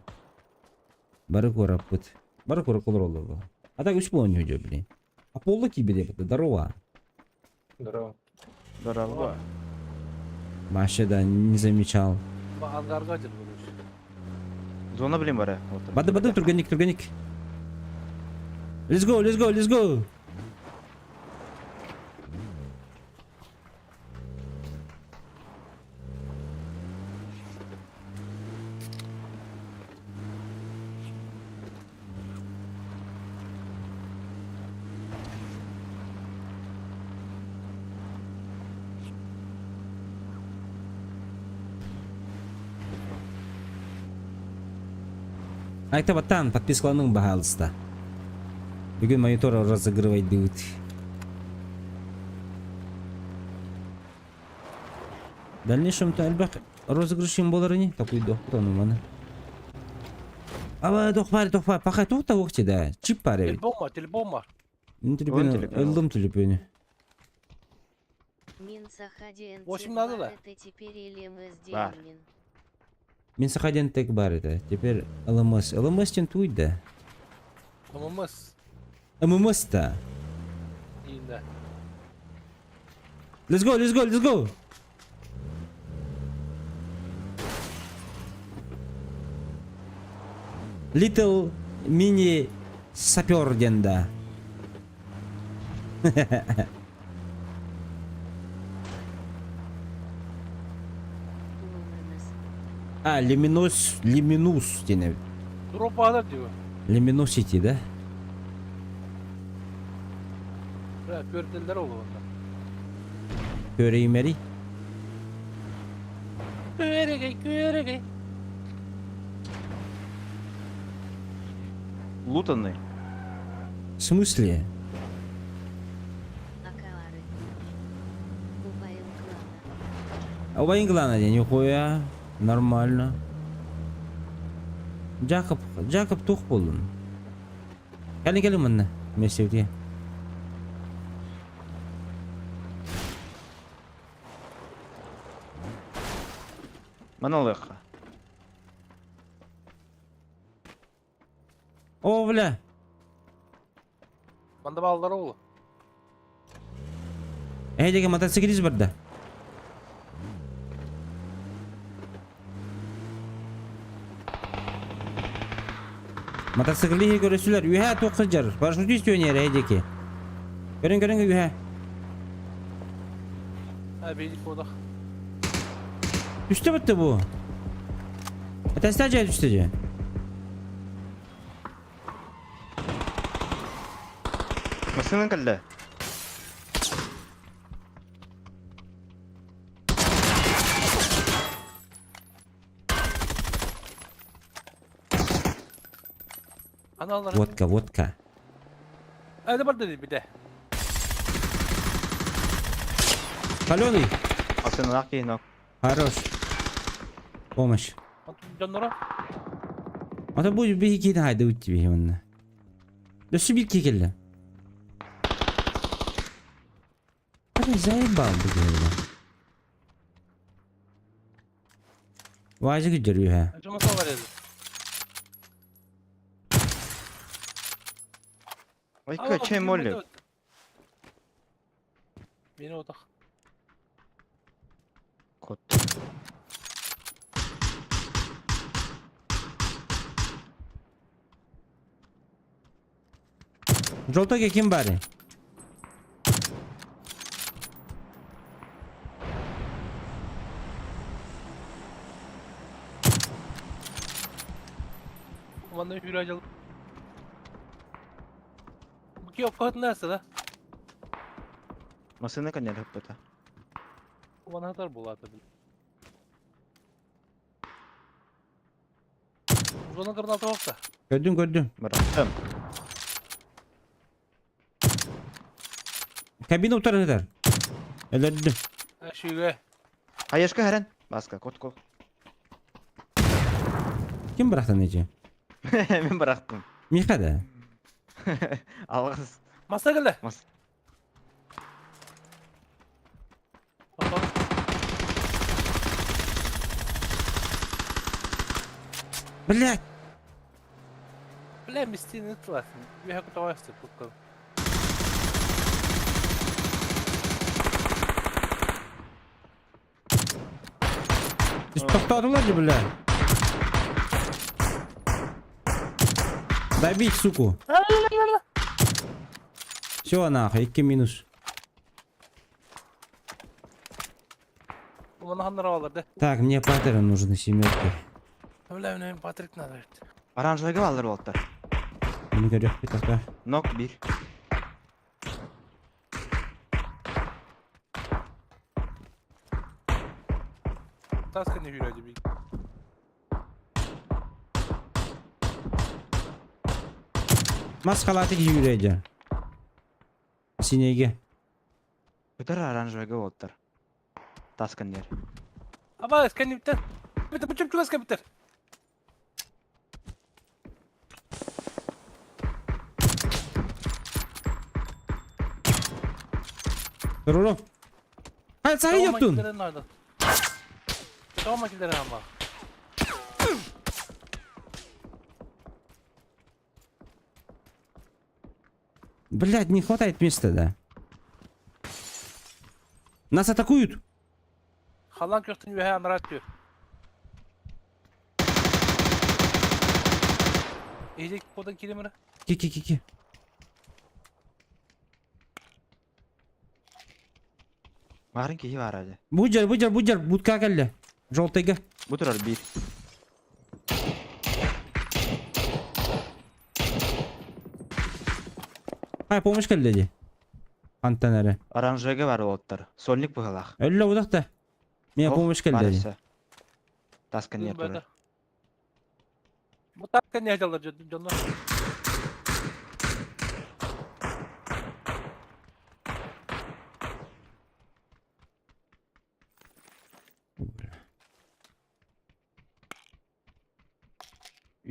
Бары корапыт. Бары корапылыр олды бұл. А так үш болын өйде, блин. А полы кибеде бұды, здорово. Здорово. Здорово. Вообще да, не замечал. Ангарга жүр көрүш. Зона білем бары. Бады, турганик. Let's go. Айтабаттан подпискаларның бағалысты. Бүгін монитор разыгрывать дейт. Дальнейшем-то әлбәқ розыгрышым болар не? Такой доқтан уманы. Ава доқпар, пақай тоқта оқты да. Чип бар әбет. Телефон бар. Мен телефоны, өлдім телефоны. Мин Сахадиен Восемь надо, да? это теперь или мы Бар. сделаем? Мен сақаден тек бар еді. Теперь ЛМС. ЛМС тен туйды. ММС. ММС-та. Енді. Let's go. Little mini сапер денда. Умыныз. Лиминус дене. Дроп алар диyor. Лиминусити, да? Pörteliler olur onlar. Көреймери. Körege. Лутанный. В смысле? Акалары. Убаем клана. А у Ваенглана нихуя. Нормально. Джакоб тух болдun. Келin мына. Месевде. Монолыха. О, бля. Manda balları olur. Әйдеге мотоциклист бар да. Мотоциклиге көресілер. Үйе тоқсы жар. Парашютист өнер әйдеке. Көрін үйе. Ha beylik orada. Düştü bitti bu. Testacı düştü. Масының кілді. Analar. Водка. Hadi var dedi bir de. Каленый. Масының ақ кейін ақ. Хорош. Помощь. Canlara. Ата bu bir iki daha da uçtu bir onunla. Düştü bir kekelle. Hadi zaybal bu böyle. Vajı gücürüyor ha. Acıma var dedi. Ой, көчей молі. Beni odak. Кот. Желтоге kim bari? Kumanda bir acalım. Bu ki yok kadın neresi la? Масының кәнел хөппеті. Kumanda hatar buladı bil. Uzanın kırın altı olsa. Gördüm. Бұраттым. Kabine utarı kadar. Öldürdüm. Ha şöyle. Hayышқа әрін. Басқа, кот кол. Kim bıraktı nece? Мен бұрақтым. Mika. Алғыз. Masa geldi. Мас. Bakalım. Блядь. Бля, мистины классный. Я как удовольствие пукал. Siz to'xtadinglar bular. Добить, суку. Все, нахуй, 2 минус. Onu hanlar alırdı. Так, мне паттерн нужны, семерки. Öyle Patrik ne derdi? Оранжевыйга алыр болттар. Bunu görüyor bir dakika. Нок 1. Taska ne yürüyordu bir. Маскалатик yürüyeceğim. Sinege. Бүтөр оранжевыйга болттар. Тасканер. Ama eskeni biter. Biter bu çöpçük eski biter. Dur oğlum. Hayır sen yaptın. Tamam makineleri ama. Блядь, не хватает места, да. Нас атакуют. Halan köftün yühe anlar atıyor. İyice kodan kilimini. Ки. Марын кейи бар әле. Буджар, будка келді. Желтыйга. Бу турар 1. Хай, помощь келді де. Антенері. Оранжевыйга бар болттар. Сольник быгалах. Өлі удақта. Мне помощь келді де. Тасканер турар. Bu taska ne acılar canına?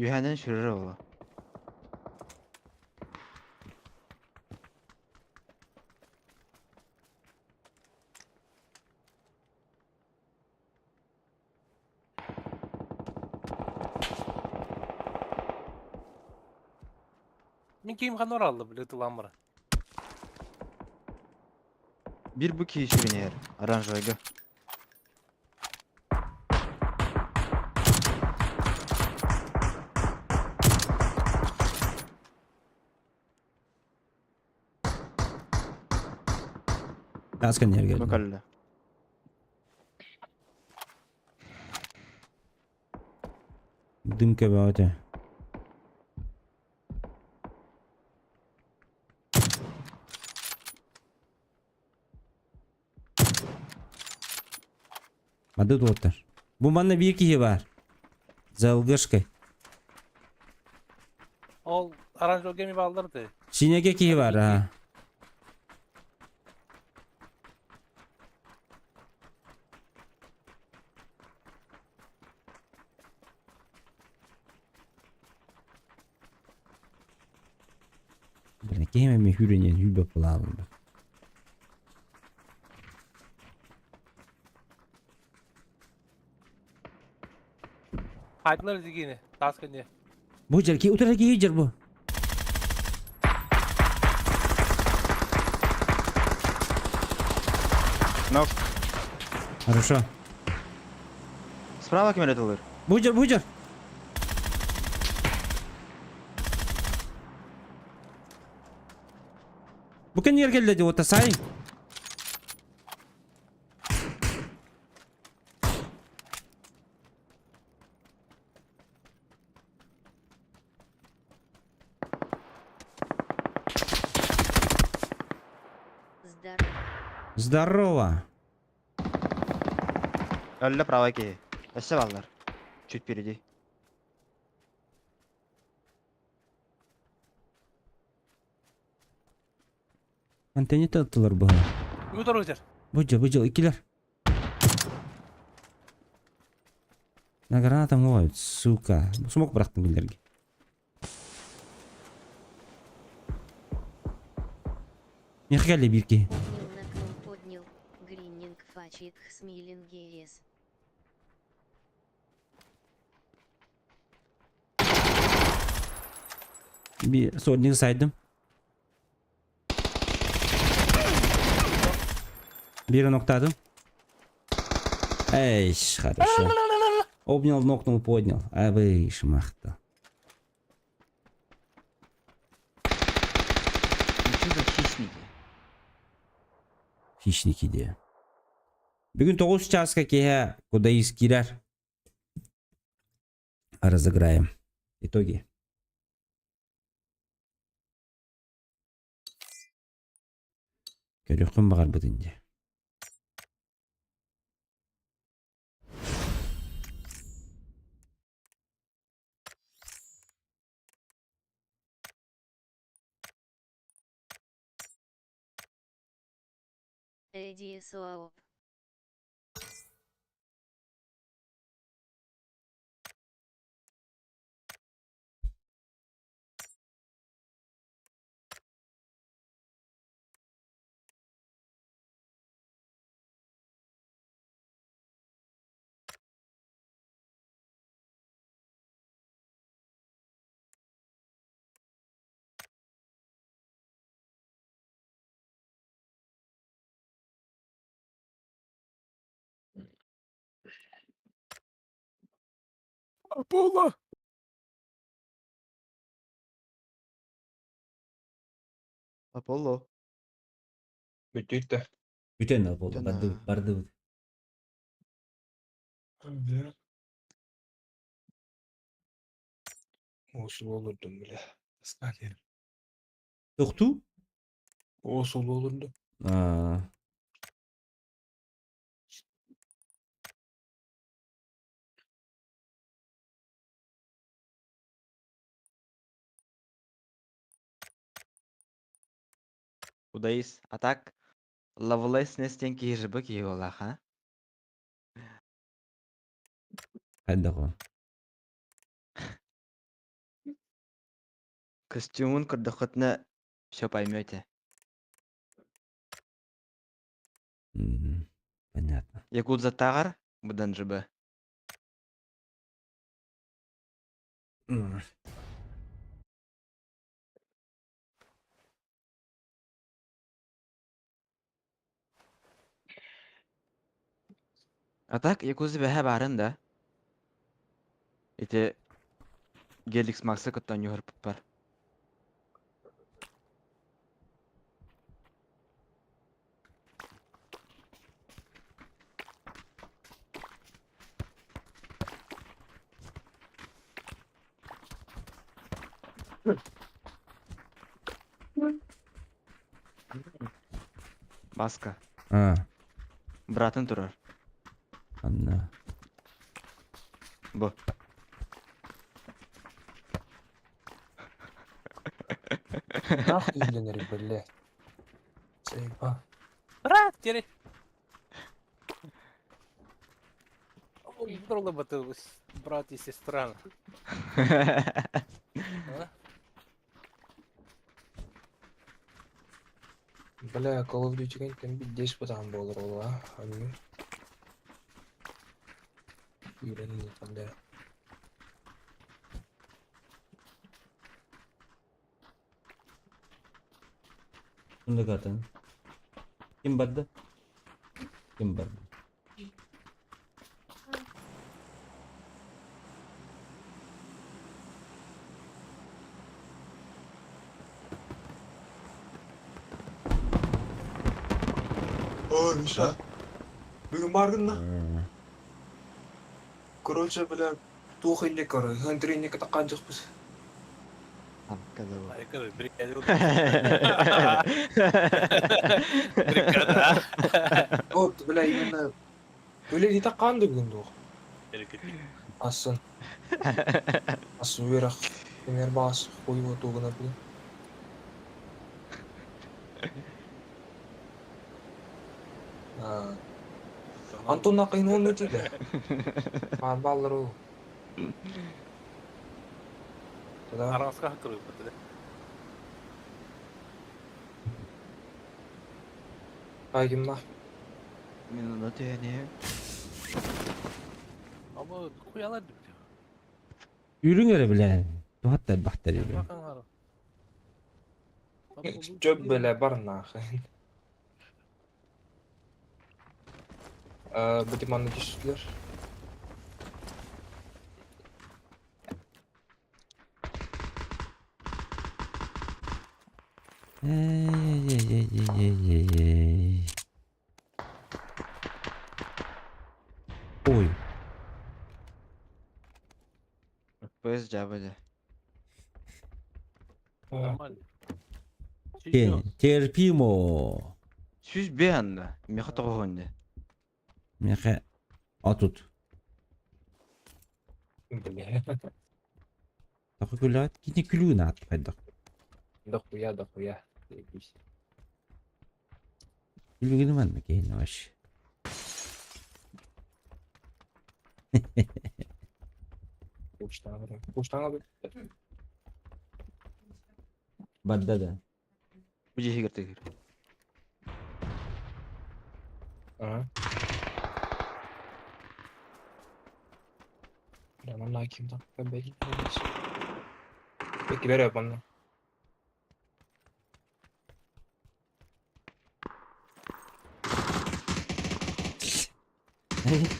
Үйәнен шүрері болу. Min kiyim kanor aldı bile tılan bana. Bir bu кейи шүрінер. Оранжевыйга. Askan yer geldi. Нок әлі. Дымка бауыты. Adı doğutlar. Bu bana bir kişi var. Zalgışkı. Ol aranjör gemi bağlardı. Sinege kişi var ha. Bana kime mi hürünyen hübe bulalım. Haydılar zigini. Taska ne? Bu ki utar ki hücer bu. Нок. Хорошо. Справа кем әлі Буджар. Bu kan yer geldi o tasayın. Здорово. Әлі права кейи. Әсі балдар. Чуть впереди. Антенет attılar bu. Yutar uçar. Буджа, ikiler. На гранатам ловят, сука. Смог бырақтым билерге. Мех geldi bir ki. Поднял. Гриннинг фачит смилинг ес. Bir sodnik saydım. Bir noktadım. Ey, хорошо. Обнял, нокнул, поднял. А вы шмахта. Ну что за хищники? Хищники diye. Bugün 9 часқа кеге кудайыз кирер. Разыграем. Итоги. Көрөккөн багар бутунде. Эдди Суауп. Аполло! Аполло. Бүтүйтө. Бүтен болду. Жана. Барды. Осул олурдум беле. Скалер. Токту? Осул олурду. Кудайыз. А так, Лавлеснестен киежибы киегола, ха? Хайда го. Костюмын кырдыкытны все поймете. Понятно. Якудза тагар будан жибы. А так, якудза бәһә барын да. Ите Геликс Максы көттөн югырып бар. Маска. Братын турар. Анна. Бу. Нах үйленер беле. Сейпа. Брат, теперь. Ой, здорово батылось. Брат и сестра. А? Беле, Call of Duty кен биддеш бутан болор ол, а? Аны. Үйленер кандай. Şunu katın. Kim bardı? Kim bardı? Ой, Миша. Бүгін баргын на. Короче, беле, тухайне кары, хантринне катакан жоқпыз. Бригада. Бригада. Вот, беле, именно Böyle di takkan da бүгін доқ. Асын. Асын верақ. Кемер бас қойып отуғына біле. Антон ақайын оны өтеді. Баллар ол. Араңызға қырып өтеді. Қайгымна. Мен оны түйене. Ama koyalar diyor. Yürüngere bile. Hatta bahteri bile. Bakın ara. Жөп беле бар нахай. Бітім аны кешілер. Эй-ей-ей-ей-ей-ей. Ой, FPS жабыды. Нормально. кен, терпимо. Сүз бе анда. Меха тоғығынды. Меха атут. Бля. Такой гулять, кини клюна отпадок. Дохуя, дохуя. Заебись. Клюна ман кейн вообще. Куштаңа бе. Бадда да. Бұл жехе кірті кір. Ага. Прямо на ким там. Беги, Peki ver bana.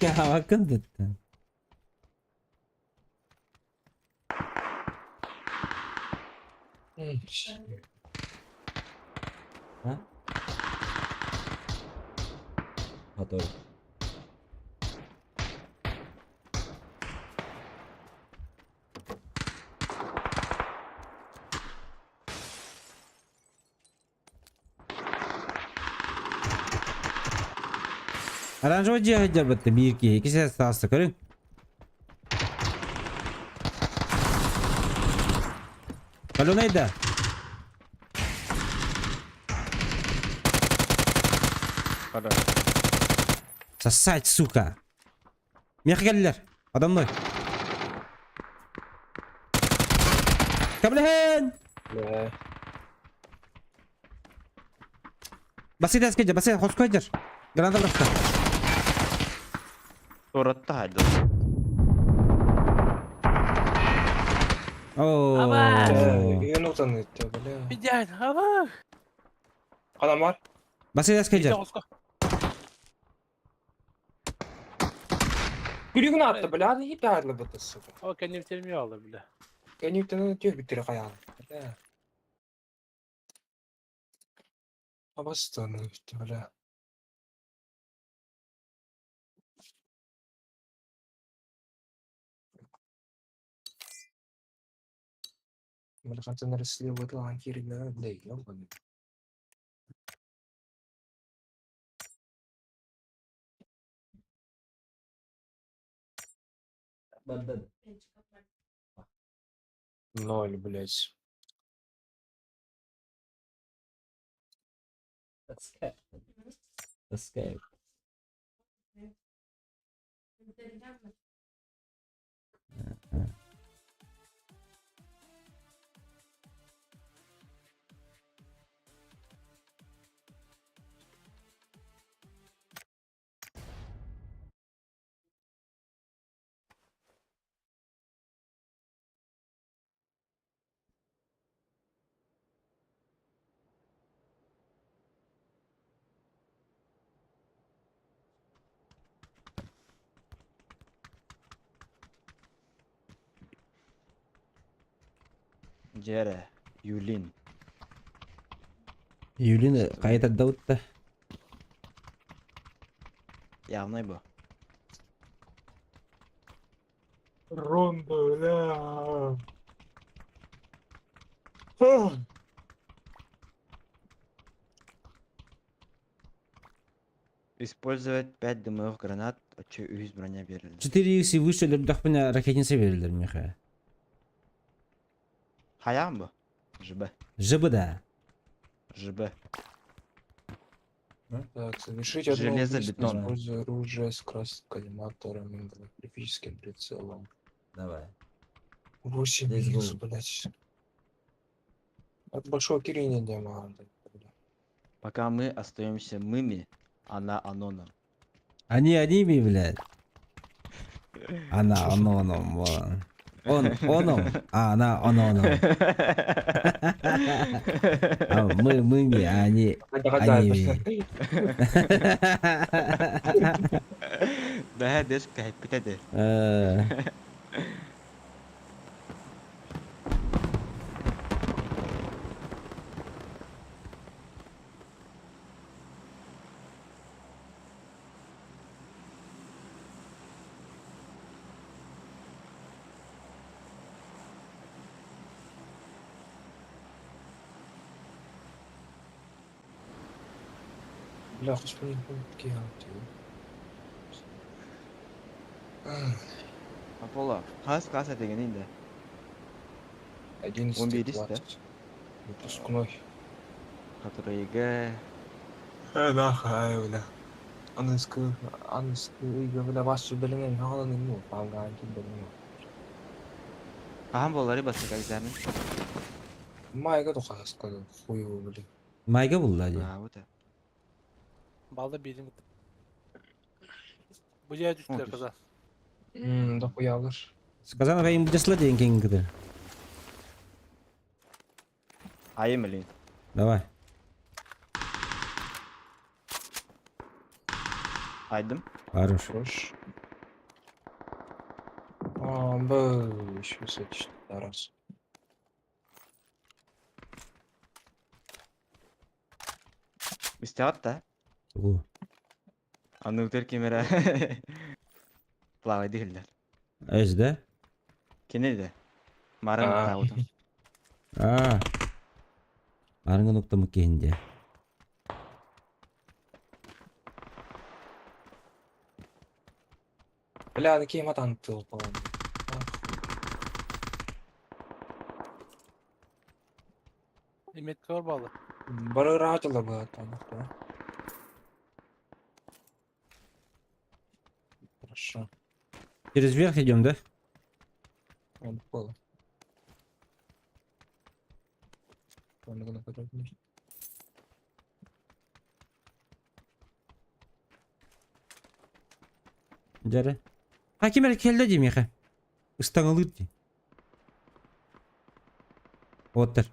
Ya bakın dedim. Ha? Hadi. Оранжевый жер бітті биікке 2 сәт тасты көрің. Калюнайда. Hala. Сосать, сука. Мех geldiler. Adamlar. Kablahen. Bля. Басида аскеджер, басида хоскоджер. Граната братка. Торатта хайды. Ооо. Yeni utanıttı bля. Bidyan, hava. Adam var. Басида аскеджер. Gülüğünü attı bля. Hadi hiç değerli bu da sıfır. Ama kendim terimi aldı bile. Ben yükten diyor bitiri kayağını. Bля. Havası tanıttı bля. Mereka tenar slih buat akhir lah, deh, apa nih? Ноль, блять. Escape. Jere. Yulin. Юлина кайда даутта. Явный bu. Ронда, бля. Использовать 5 дымовых гранат, от чего из броня берілді. 4x выше лердахпына ракетница берилер меха. Хаян bu? ЖБ. ЖБД. ЖБ. Так, совершить одно Железо, убийство, бетон. используя оружие с красным коллиматором и графическим прицелом. Давай. 8 Let's go. минус, блять. От большого Кирини диаманта. Пока мы остаемся мыми, она аноном. Они ми, блядь. Она аноном, вон. Оном, а она аноном. А мы ми, а они ми. Daha des kayıp bitedi. Бля, господи, какие Apolla. Kas деген инде. 11 11 да? 20. Выпускной. Катырыйга. Нахай, бля. Анысқы үйге бля басшы білінген ғалын еңі ол. Палған кейін білінген. Ағам болары басқа экзамен. Майға тоқағыз қойды. Қойы бля. Mayga buldu hadi. Вот это. Balda bildim. Bu yer düştüler Okey. kaza. Да қоя алыр. Сказано, что им будет слать деньги куда. Ayım elin. Давай. Aydım. Хорош. Хорош. Бұл еще сәтішті тарас. Üstü da. Bu. Anlıklar kamera. Plava değiller. Ejde. Kenedi. Maran Aa. tağudu. Aa. Arınga nokta mı kendi? Бля, такие матанты упал. Emet var bağlı. Бары радила бы там, да? Хорошо. Через верх идем, да? Он было. Ладно, подробнее. Jare. Hakim el keldi diyeyim ya. Istan alır di. Otur.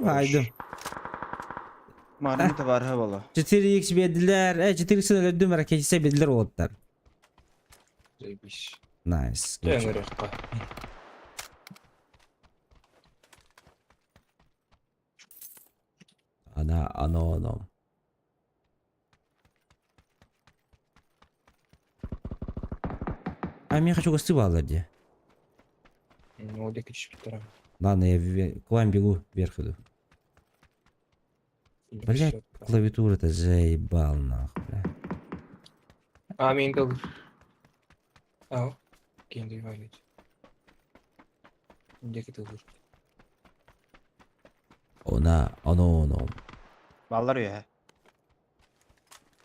Haydi. Maran da var ha valla. 4x verdiler. 4x'ini öldüm hareketi verdiler otlar. Заебись. Nice. Я Good job. говорю, Ana. А меня хочу гости баллади. ну, дикий шпитера. Ладно, я к вам бегу вверх иду. Блять, клавиатура-то заебал нахуй, бля. Мен дал. Ау. Кенди валить. Дикий дал. Оно. Ballar ya.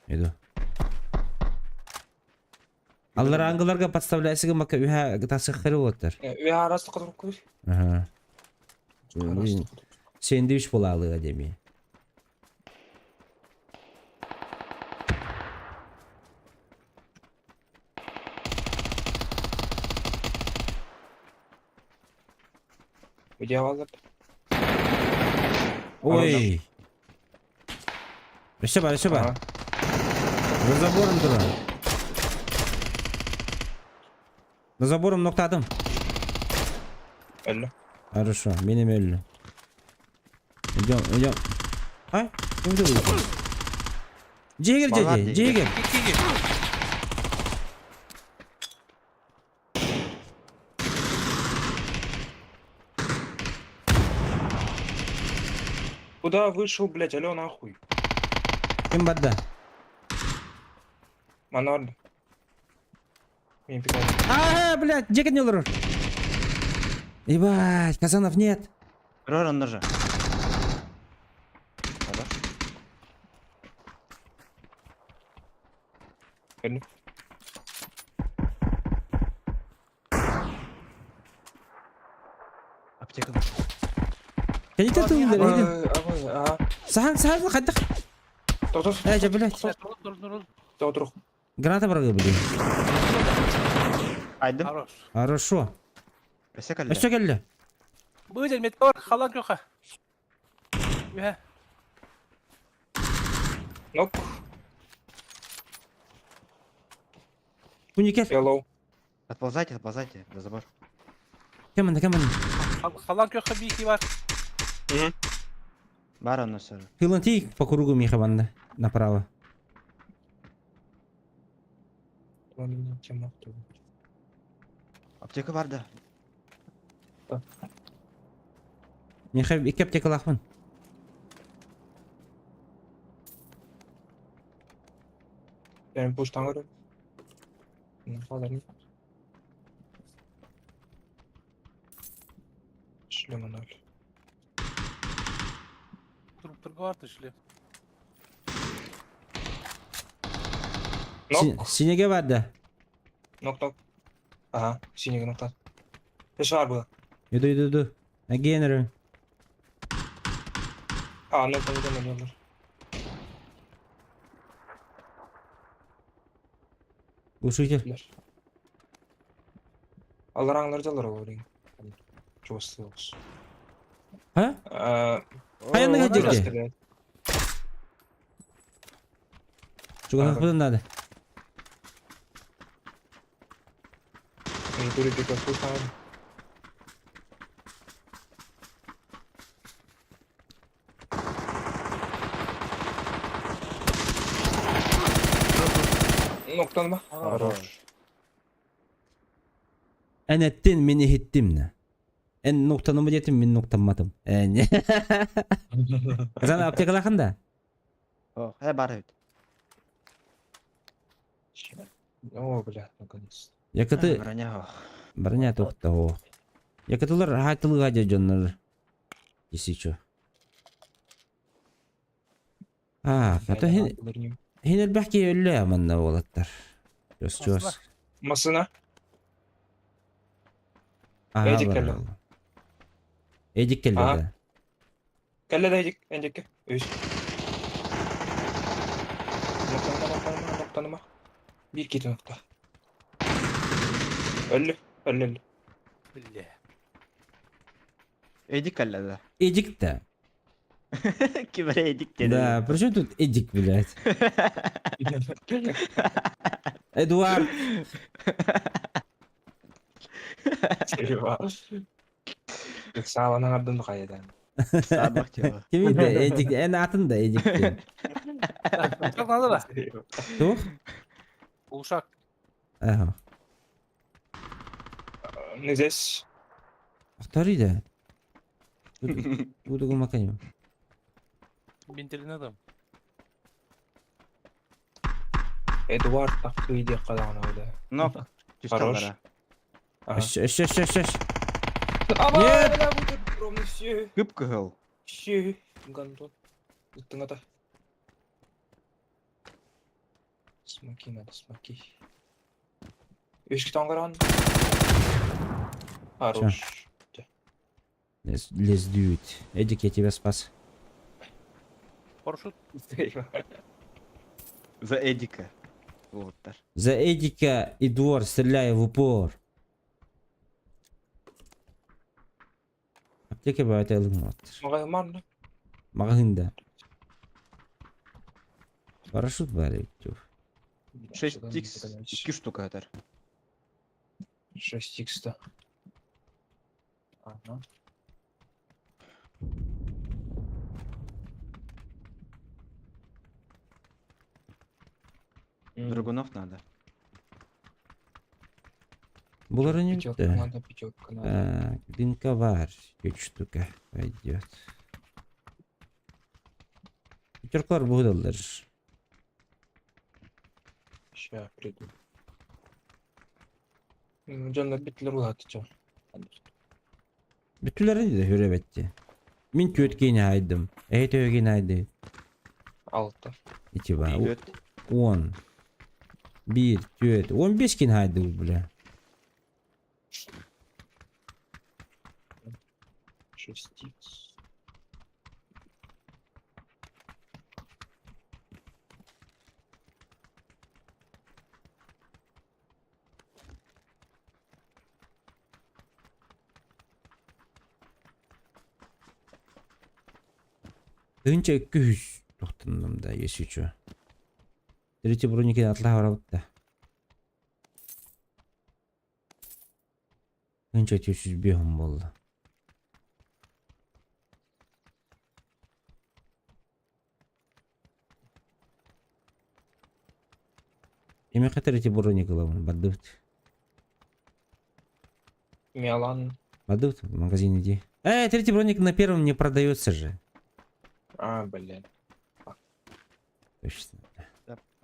Иду. Аллар аңгыларга подставляйсыга мака үһә тасыхыры отыр. Үй арасы қыдырып көз. Ага. Арасы Сэндвич була алыга деми. Видео алып. Ой. Еще бар. За забором дура. За забором ноктадым. Әлі. Хорошо, менем өлі. Идем. Ай, кімді өйді? Жегер. Куда вышел, блядь, алё нахуй? Кім бадда? Манорд. Мен пикал. Блядь, жегер не olur. Ебать, Казанов нет. Rör onlar же. Әлі. Аптека. Кәнекті тұңдар, әйдім. Саған, қайдақ. Тұр. Әйже, блядь. Dur. Граната бар блядь. Aydım. Хорош. Хорошо. Öse kaldı. Өші келді. Bu Emet var. Halan yok ha. Ühe. Нок. Уникет. Yellow. Отползайте за забор. Кем анда. Halan yok ha bir iki var. Бар онdan sonra. Хиланти по кругу Михабанда. Направо. Ладно, тема. Аптека var da. Михаб, ике аптека лахман. Ben push'tan görüyorum. Ne kadar ne? Süleyman öyle. Трупер vardı şöyle. Nok. Sinege vardı. Nok. Aha. Sinirli nokta. Beş var bu. Yudu. Again. Aa nokta geliyorlar. Ушите. Bilir. Allah rangları o orayı. Çoğusu olsun. Ha? Oo, Hayırlı ona geceki. da- Evet. Чуга хапдан надо. Dur bir kapı falan. Noktan mı? Хорош. En ettin meni hittim ne? En noktanı mı yetim min noktanmadım. En. Kazan apteka lakanda. О, бар öyle. О, бля, наконец. Yakıtı Броня. barnya tokta o. Yakıtılar hayatılığı hacı canlar. Kisiço. Kata hinel bahki öyle ya manna oğlatlar. Jos. Masına. Aha Ecik var geldi. oğlum. Ecik geldi Aha. de. Kelle de yiyecek. Önceki. Üç. Noktanıma. Bir iki nokta. Öldü. Öldü. Bля. Эдик каллада. Ecik de. Кибер Эдик dedi. Да, при чем тут Эдик, блядь? Эдуард. Sağlanan ardın kayadan. Садбак diyor. Kimi de Ecik. En atın da Ecik diyor. Çok надо da. Tuh? Uşak. Aha. Не здесь. Второй да. Буду гумаканем. Бинтелин adam. Эдуард такой диye kalan öyle. Нок. Хорош. Ага. Эш. Ama Нет. öyle budur. Ровно все. Күп кыгыл. Все. Гандон. Üstüne de. Смоки надо, смоки. Üç tangaran. Хорош. Let's do it. Эдик, я тебя спас. Парашют. За Эдика. Оттар. За Эдика, Эдуард, стреляй в упор. Аптеке бәйт алың отыр. Мага марны. Мағында. Парашют бар еді. 6x 2 штука атар. 6x-то. Ага. Драгунов надо. Бұлары не Пятерка бітті? надо, пятерка надо. Так, дынка бар. 3 штука пойдет. Пятеркалар бұғдалдар. Ща приду. Жанна битлер болады жа. Бүтілері де хүребетті. Мен көткені айдым. Әйт өген айды. 6. İki var. Идет. 10. 1, 4, 15 кен haydi bu bile. 6x. Önce 200 toxtundım da yesiço. Третий броники atla varabıt da. Önce 300 bir hım oldu. Емеқа третий броник аламын, баддыт. Милан. Баддыт в магазин иди. Третий броник на первом не продается же. А, блин. Точно.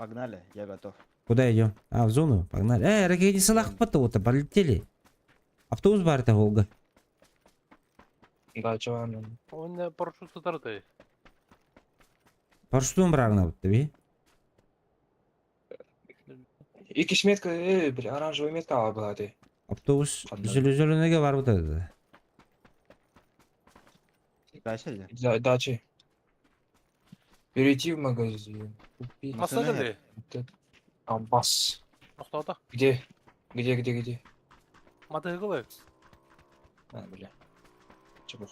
Погнали, я готов. Куда идем? А, в зону? Погнали. Ракетница лахпата, вот, полетели. Автобус бар это Волга. Да, чего мен. Он парашют тартый. Парашютом брагна вот, бе. Икиш метка, бля, оранжевая метка была ты. Автобус Қандай? зеленеге бар вот это. Дальше. Дачи. Перейти в магазин. Купить. Маса geldi. Амбас. Тоқтата. Где? Где? Мата кылай. А, бля. Чебух.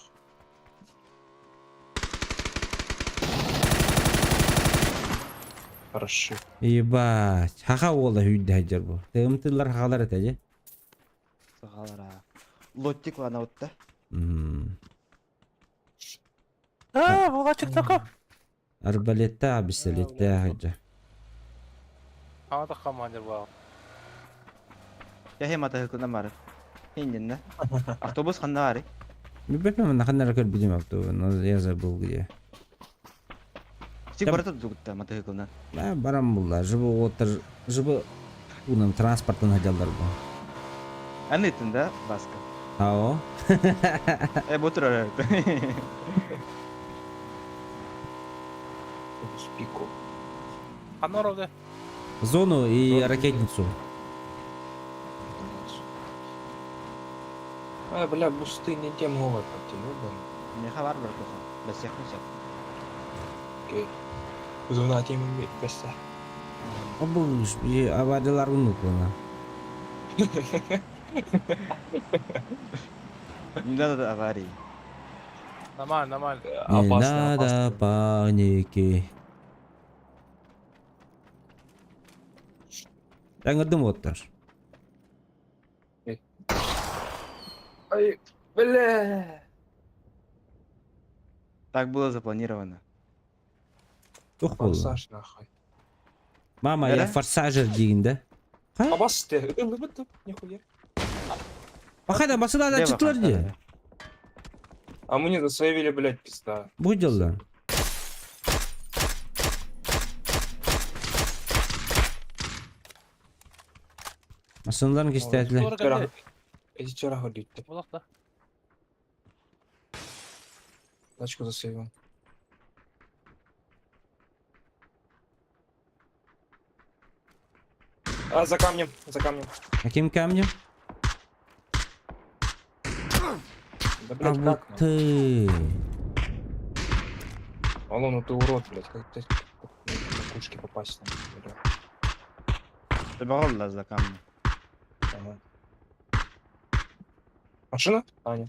Хорошо. Ебать. Хаха олда хүйді хәджер бұл. Тығымтылар хақалар әтәже. Сағалара. Лоттик вана отта. Буга чыктака. Арбалетті, абисалетті хәджер. Ата командир бар. Я хем ата хыкына мары. Индинна. Автобус ханда ари. Беппем наханнар көр бидем автобус. Я забыл где. Сик Там- баратып дугутта мата хыкына. Барам бұлла. Жыбы отыр. Жыбы уның транспортын хәджалдар бұл. Анытын да баска. Ао. Ботур ара. Пику. Ханнаровде. Зону и ракетницу. А, бля, бусты не тем голод, ты любим. Не хабар бар тоха. Басяк басяк. Окей. Зона тем беса. О бұл авадилар ұнық бұна. Не надо аварии. Нормально. Не надо паники. Жаңырдым оттар. Ай, бля. Так было запланировано. Тух болды. Форсаж нахуй. Мама, я Эре? форсажер дейінді. А бас ты, ылыбыт, нихуя. Қайда басыда да çıktılar де. А мы не засейвили, блядь, пизда. Бұл жылда. Масынларын кестәділер. Sonra geldi. Эти вчера ходить. Uzakta. Тачку засейвил. А, за камнем. Яким камнем? Да, А блядь, вот как? ты. Алло, ну ты урод, блядь, как ты на кучки попасть там, бля. Добавил за камни. Ага. Машина? А, нет.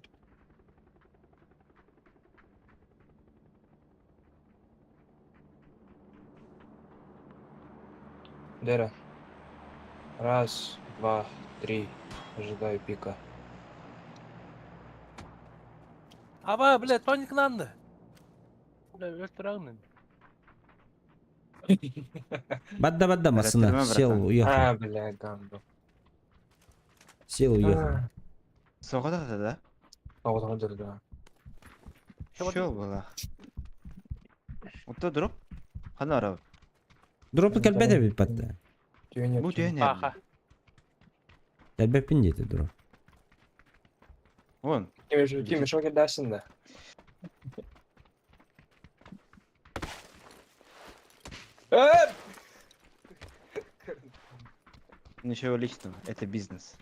Дера. Раз, два, три. Ожидаю пика. Aba, блядь, паникланды. Бля, öldürəğinin. Бадда масына. Братан, Сел, братан. уехал. А, бля, гамбо. Сел, уехал. Соғыда да? А вот он да. Що было? Отто дроп? Хана араб. Дропы кәлбәді бит батта. Бу түйен Аха. Кәлбәппін деді дроп. Вон. Тимми, что кидайся, да? Ничего личного. Это бизнес.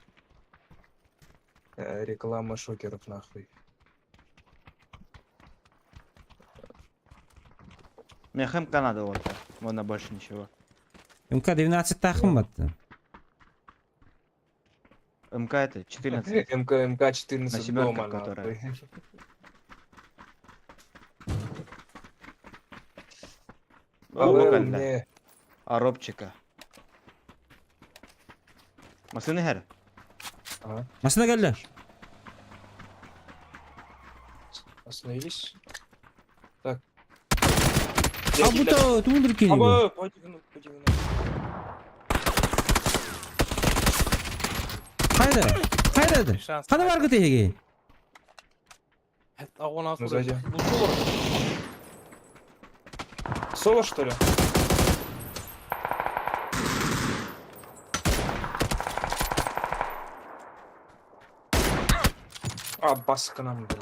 Реклама шокеров, нахуй. Мне ХМК надо вот. Можно больше ничего. МК-12 тақым батты. МК это 14. МК-14 На семерках, дома, которая. нахуй. Локально. Не. Аробчика. Масыны хер. Ага. Масына кәлі. Остановились. Так. А бұта туындыр кені бұл. Аба, пойди вину. Қайда? Шанс. Қаны бар күтеге? Ağına Ну, sonra. сзади. Bu olur. Соло, что ли? А, басканам, бля.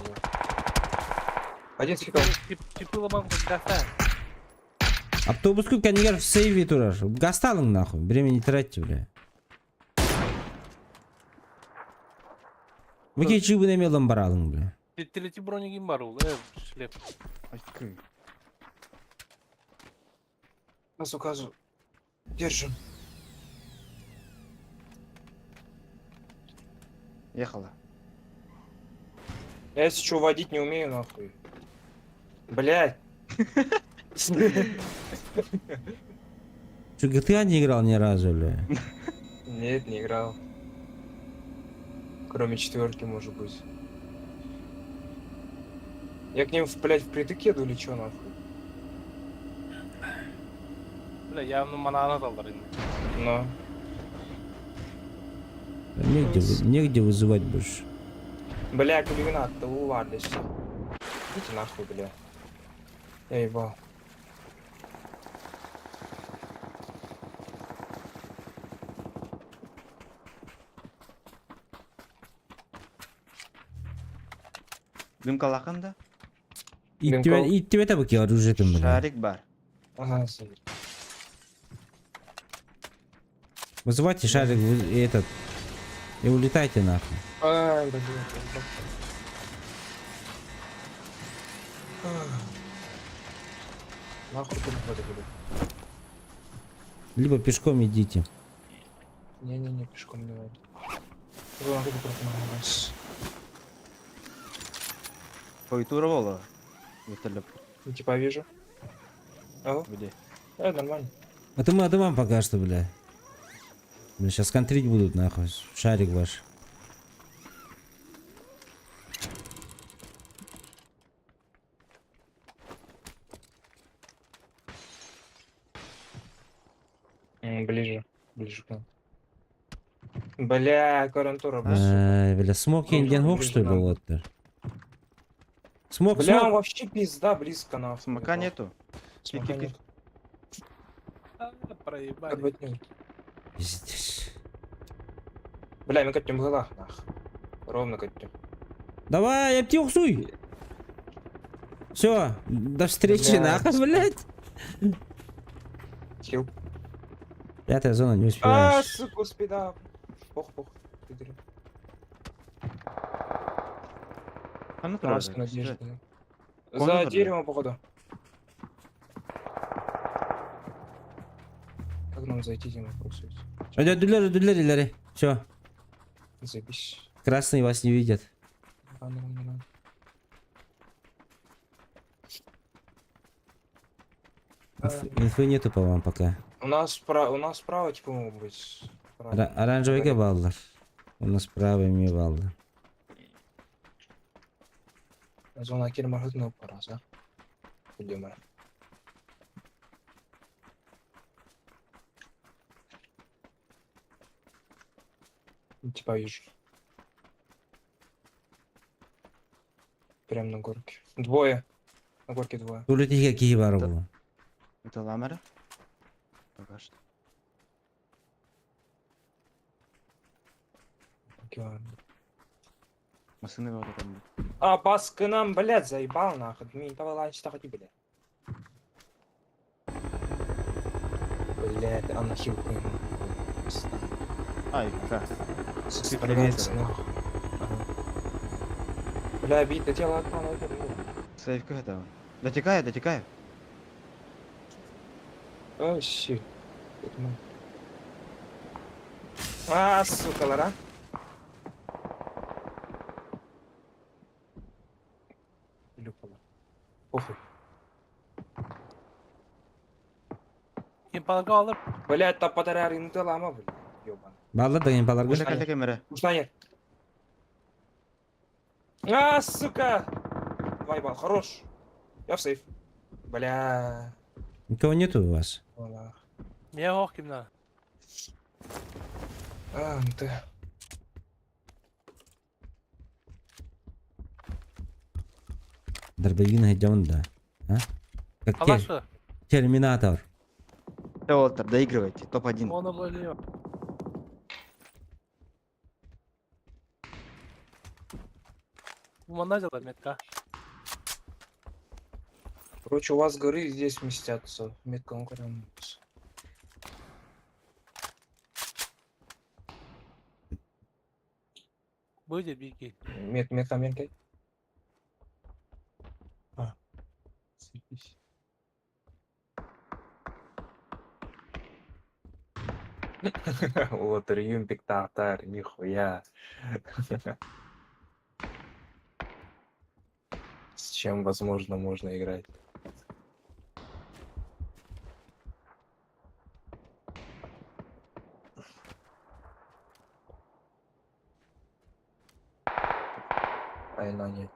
Один фикал. Типы ломан гаста. Автобус көп кәнегер в сейве тұрар. Гасталың нахуй. Времени тратьте, бля. Выке чибы немелом баралың, бля. Телети бронегин бар ул. Шлеп. Открой. Нас указываю. Держим. Ехала. Я если что, водить не умею, нахуй. Блядь. Что GTA не играл ни разу, бля. Нет, не играл. Кроме 4, может быть. Я к ним, блядь, впритык еду или чё, нахуй? Бля, явно мананат алдар инде. Но. Негде вызывать больше. Бля, иллюминат-то увалишь. Идите нахуй, бля. Я ебал. Дымка лақында? Иттебе табыки оружиетім, бля. Шарик бар. Ага, смотри. Вызывайте шарик и этот. И улетайте нахуй. Ай, блядь. Нахуй ты выходишь, блядь. Либо пешком идите. Не-не-не, пешком не надо. Вы нахуй пропомагаешь. Пойтура вола. Өтіліп. Ну, типа вижу. Ага, Где? нормально. Атымам пока что, бля. Бля, сейчас контрить будут нахуй. Шарик ваш. Ближе. Ближе к нам. Бля, карантура, блядь. Ай, бля, смог я Ближе, не ближе что ли, нам. вот. Смог, Бля, он смог. вообще пизда близко нахуй. Смока нету. Смока Пики-пики. нет. Проебали. Отбытнем. Пиздец. Бля, мы катим в голах, нахуй. Ровно катим. Давай, обтюхсуй. Все, до встречи, Бля, нахуй, блядь. Хил. Пятая зона, не А, успеваешь. сука, спида. Пох. Пидоры. А ну Раз трогай. надежда. Контур, За да? деревом, походу. Как нам зайти, Дима, вопросует? Дуляри. Все, Заебись. красные вас не видят. Нормально. Инфы нету по вам пока. У нас справа, типа, могут быть. Справа. Оранжевый баллар. У нас правый ми баллар. Зона келмахытны парас, а? Видимо. Типа вижу. Прям на горке. Двое. На горке двое. Улетите какие бар был. Это ламера? Пока что. Масыны var adamda. А, басканам, блядь, заебал нахуй. Мне того ланч так ходи, блядь. Блядь, а нахил пойму. Ай, как? Справляется, нахуй. Бля, бит, тело от пана. Сейфка это. Дотекаю. О, щит. А, сука, лара. Люпала. Похуй. Кемпалга алып. Блядь, тапатарар инты лама, блядь. Ёбан. Баллар да баллар Уже гыш. калда камера. Устанет. А, сука! Вайбал, хорош. Я в сейф. Бля. Никого нету у вас. Вала. Мен ох кимна. А, ты. Дробовик идем, да. А? Как Алашы. терминатор. Олтер, доигрывайте. Топ-1. Оны более. Уманажила метка. Короче, у вас горы здесь вместятся. Метка конкурент. Будет беги. Метка, метка. А. Заебись. Вот, Рюмпик Тартар, нихуя. С чем, возможно, можно играть. Айна нет.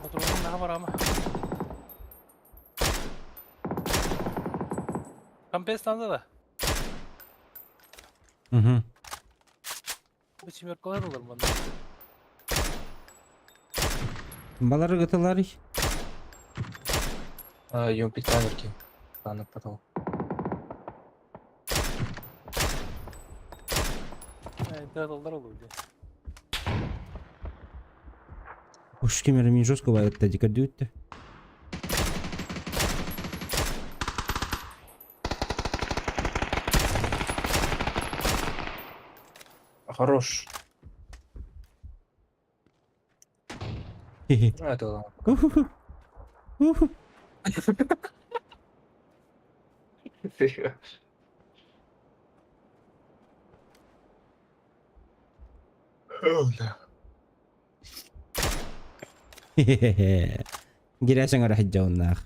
Патронum daha var ama. Kampestanda da. Hı hı. Bu çimerkalar olur bana. Балары гытылар. Юмпик камерки. Танок потом. Enteresanlar olur diye. Уж кемер мен жестко баят та дикар дүйт. Хорош. Хе-хе. Ну, это ладно. Уху. Уху. Да. Хе-хе-хе. Girersen ara hicca onlar.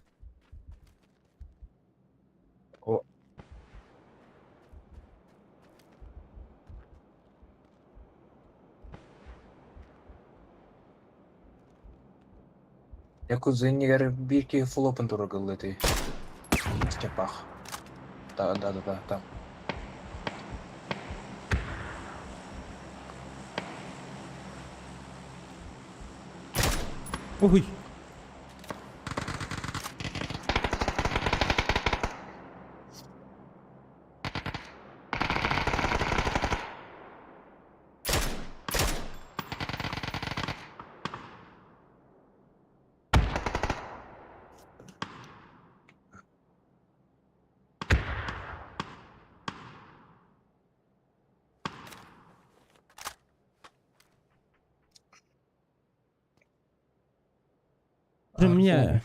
О. Я кузенер бирки флопен тургал этой. Степах. Да, там. Уй. При меня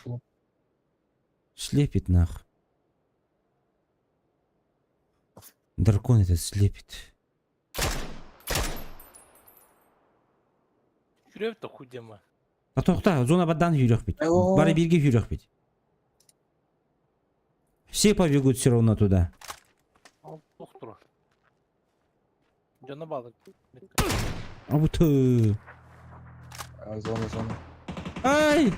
слепит нах. Дракон этот слепит. Kürev de hudema. А тоқта, зона бадан юрек бит. О. Бары бирге юрек бит. Все побегут все равно туда. Al doktor. Cana bağlı. А вот. Зона. Ай!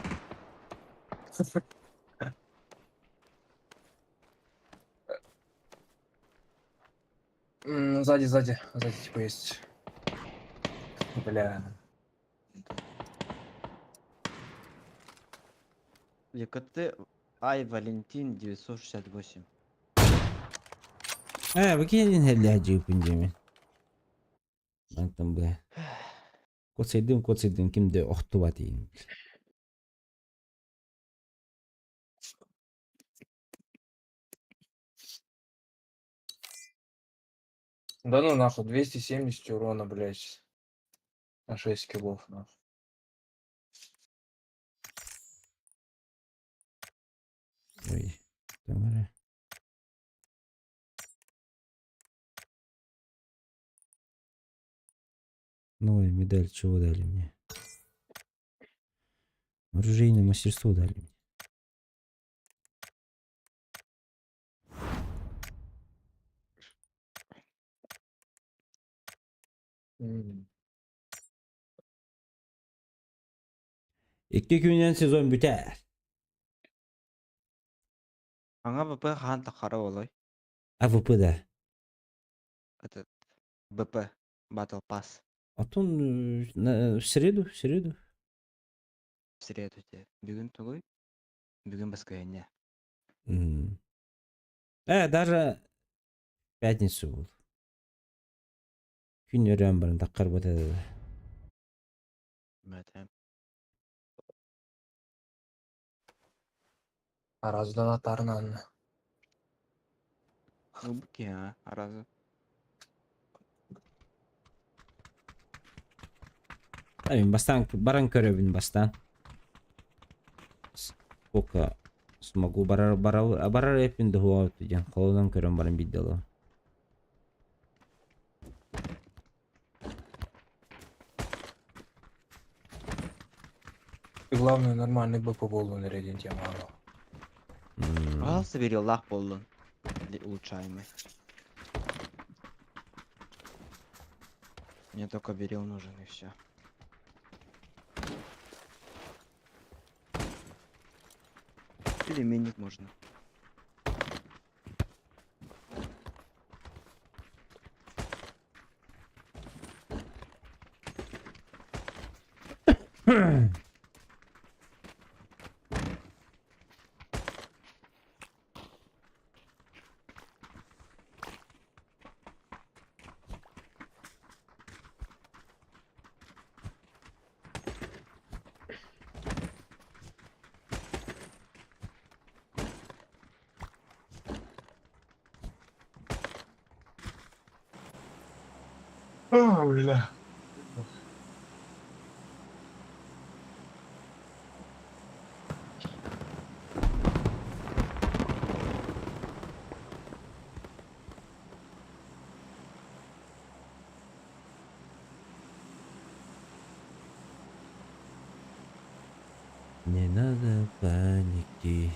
Сзади типа есть. Бля. ЕКТ Ай Валентин 968. Bakayım helle hacı yapınca. Baktım be. Kotsaydım kimde ohtu batayım. Да ну нахуй, 270 урона, блядь. На 6 киллов, нахуй. Ой. Tamam. Новая медаль чего дали мне? Оружейное мастерство дали мне. İki günden sezon biter. Аңа БП хаан тахара олой. AWP'da. Этот БП Battle Pass Атон в среду. в среду те. Бүгүн тугуй. Бүгүн баскаяне. Даже в пятницу был. gün ören barın takkar botadı. Мәтәм. Аразыдан аттарынан. Ну, bu ki ya. Arazı. Tabii bastan баран көрөбүн бастан. Сколько смогу барар эпин дохуа тудян. Колодан көрөм баран биддало. И главное, нормальный БП был на реденте мало. Алсы бери лах болдun. Улучшаемый. Мне только берил нужен и все. Или миник можно. Бля. Не надо паники.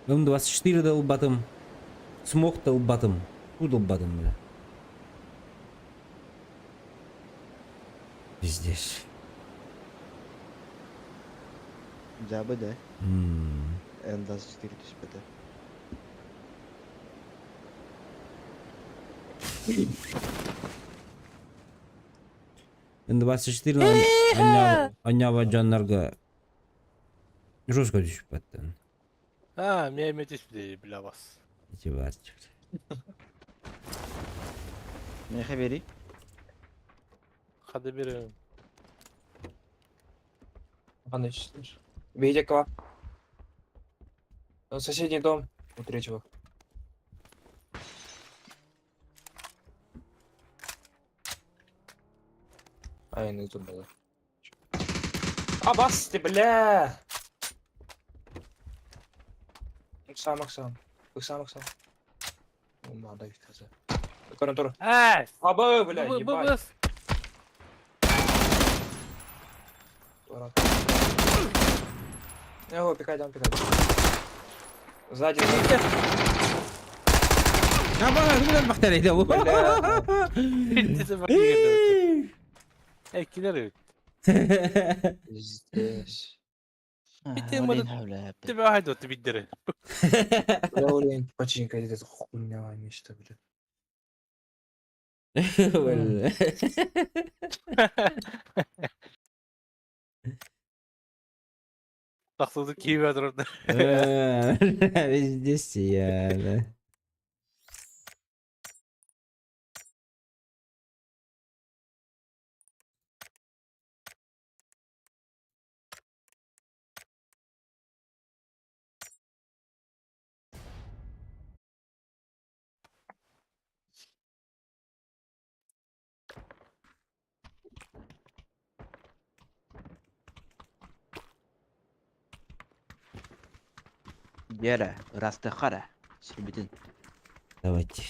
М24 долбатым. Смог долбатым. Фу долбатым, бля. Пиздец. Güzel bu de. М. En az 4 düşmedi. М24 анява жаннарга жестко düşüp battın. Ha, Mehmet ismi bile bas. İçi var çıktı. Ne haberi? Hadi bir Ладно, числишь. Видите кого? Соседний дом у третьего. А, я не тут было. А, бас ты, бля! Максам, Максам. Максам, Максам. Ну, надо их сказать. Карантура. А, бля, ебать. Дурак. О, пикай, дам, пикай. Сзади. Ya bana güzel bak nereydi bu. Бля. Bitti bak geldi. Ekkiler yok. Здесь. Bitti mi? Bitti be haydi otu bitti. Бля, блин, починка, это хуйня нечто, бля. Böyle. Taksızlık iyi verdi orada. Везде yani. Yere, rastahara. Sürbitin. Давайте.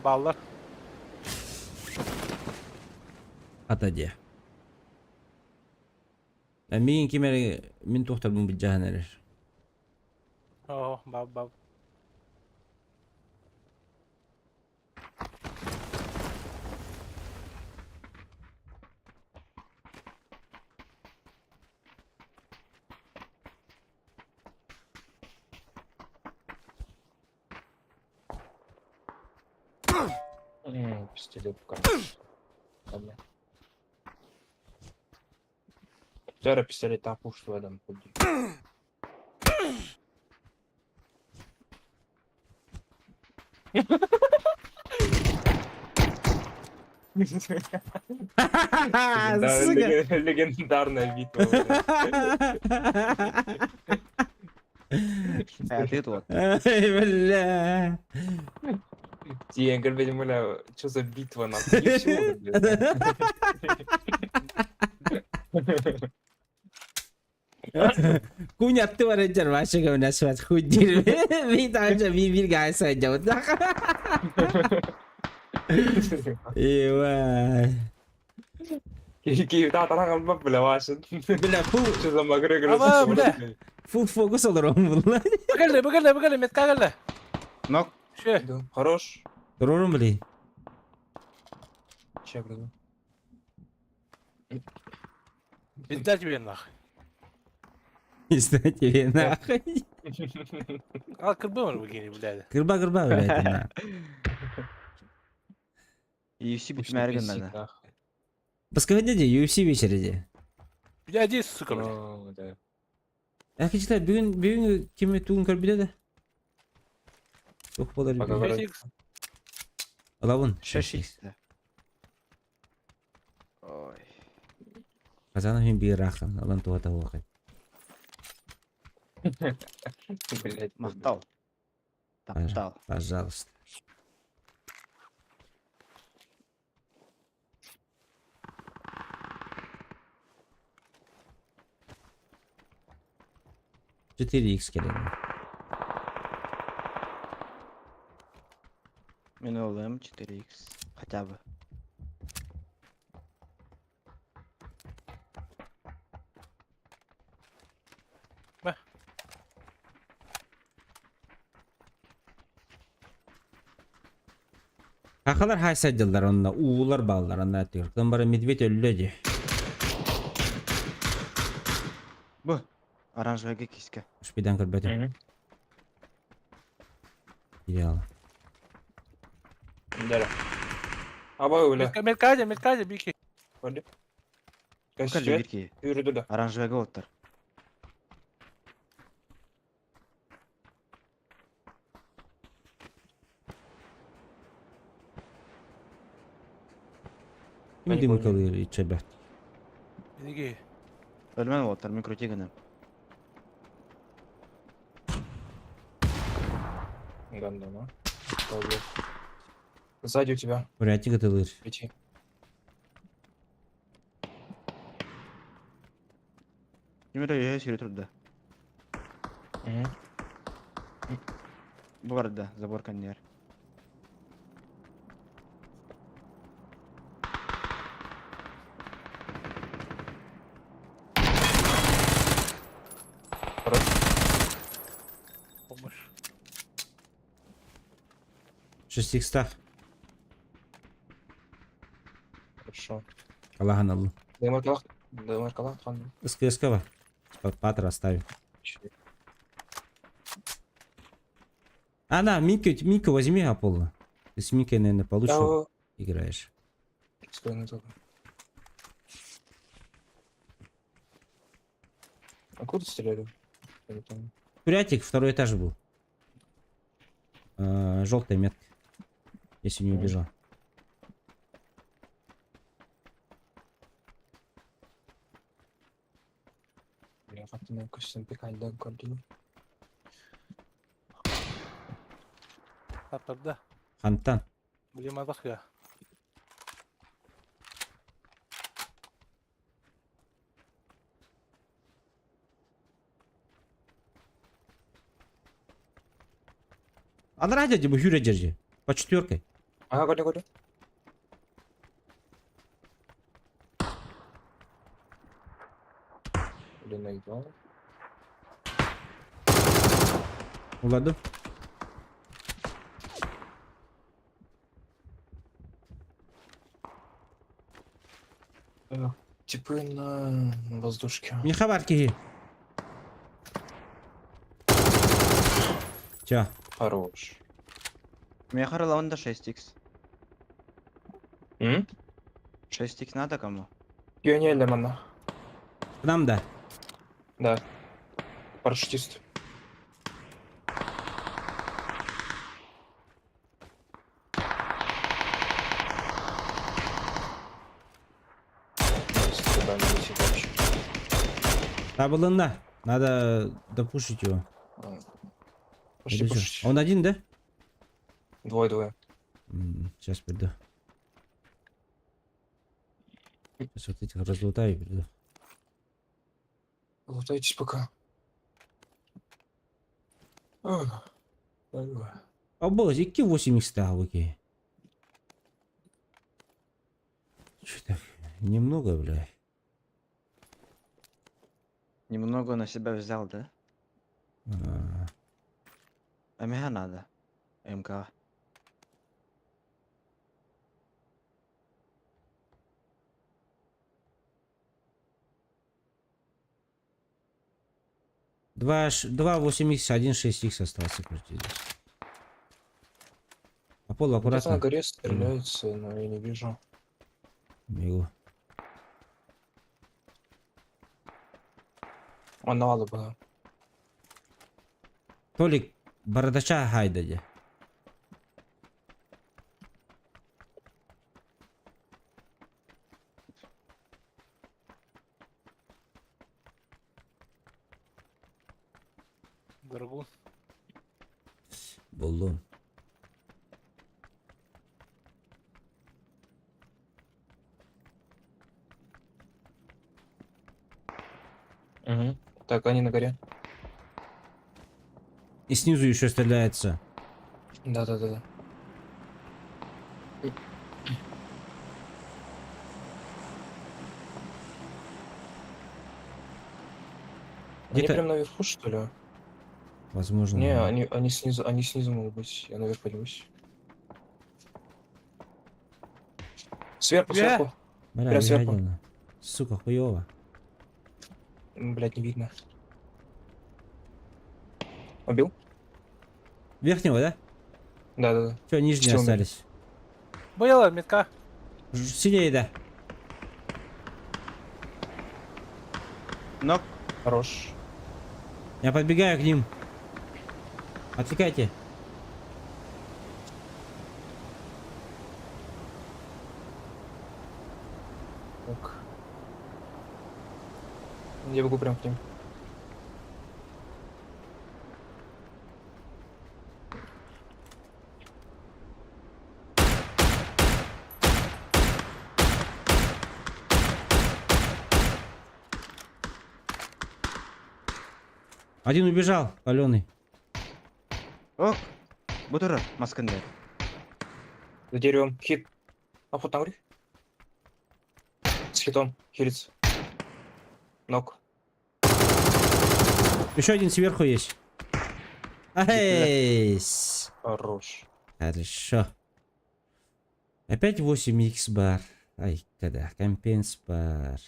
Ballar. Ataca. Min kimere min tohtar bu bijahaneler. Oh, bab. Пистолет покажу. Ладно. Зараз пистолет опушу в этом пути. Сука. Легендарная битва. Hayatı tut. Ай, бля. Я говорю, бля, что за битва нахуй? Не всё, блядь. Kunyat var ajar başka münasebet hujir. Bir daha önce bir gay sayacağım. Eyvah. Kita tarang apa belawasan. Bela Что за магрегор? Ama bля. full fokus olur onun bunlar. Bakın, metka geldi. Nok. Şey. Хорош. Durur bile. Че, блин? Bizler gibi yanına. İstedi ne? Al kırba var bu gene birader. Kırba öyle. UFC bitmeye gelmedi. Başka ne diyor? UFC geçirici. Birader su kabul. Ну, да. Arkadaşlar bugün kimi tuğun karbide de. Çok olur. Поговорить. Alavun. 6x. Oy. Kazanım bir rakam. Alan tuğata vakit. Блядь, Maqtal. Taptal. Пожалуйста. Четыре икс келеді. Ben olayım 4x. Хотя бы. Kakalar hay saydılar onunla. Uğular bağlılar onunla diyor. Kımbara medved öldü. Bu. Оранжевый kiske. Şu birden kırbedim. Мгм. İdeal. Да. Абай öyle. Metka bir iki. Hadi. Bakın Kaçıyor. bir ki. Yürüdü de. Оранжевый otur. Kim Ben demek kalıyor içe bet. Bizimki. Ölmem otur. Мен крути генем. Гандона. Пойдёт. Сзади у тебя. Buraya katılır. Пяти. Kimde ya sürü turda. Мгм. Bu arada zabor kanyer. Хорош. Olmuş. 6 икстах. Хорошо. Allah'ın Allah. ДМР калах хан. СКСК var. Патр оставим. Ана, Мику возьми Аполло. Ты с Микой, наверное, получше Я играешь. спину только. А куда стреляли? Я не помню. Курятик, второй этаж был. Желтая метка. Если не Мгм. убежал. Я как-то на костюм пикать, да, картину. Тапырда. Хантан. Bulamadık ya. Ана радио деп Юрий держи. По четверкой. Ага, годи. Блин, наебал. Уладу. Типы на воздушке. Мне хабар киги. Чё? Хорош. Мне Харлаунда 6х. М? 6х надо кому? Пионер мана. К нам да. Да. Парашютист. Сюда не висит вообще. Табылында. Надо допушить его. А. Пошли, Или чё? пошли. Он один, да? Двое. Сейчас приду. Сейчас вот этих разлутаю и приду. Лутайтесь пока. Давай. Обалдеть, які 8 ставки. Чё так? Немного, бля. Немного на себя взял, да? МГ надо. МК. Два 8х, 1 6х остался, короче, здесь. По полу Где-то на аккуратно. горе стреляются, но я не вижу. Бегу. Он на валу был. Толик, бородача хайдаде. Дорогу. Болдум. Угу. Так, они на горе. И снизу еще стреляется. Да. Они Где-то- прям наверху, что ли? Возможно. Не, да. они снизу могут быть. Я наверх поднимусь. Сверху, Где? сверху. Бля, прям сверху. виходило. Сука, хуёво. Блять, не видно. Убил? Верхнего, да? Да. Че, нижние Все умерли. остались? Bayala метка. Синее, да. Нок. Хорош. Я подбегаю к ним. Отвлекайте. Так. Я бегу прям к ним. Один убежал, паленый. Ок. Бутура. Масканде. За деревом. Хит. А вот там гриф. С хитом. Хилится. Нок. Еще один сверху есть. Айс. Хорош. Хорошо. Опять 8х бар. Ай, когда? Компенс бар.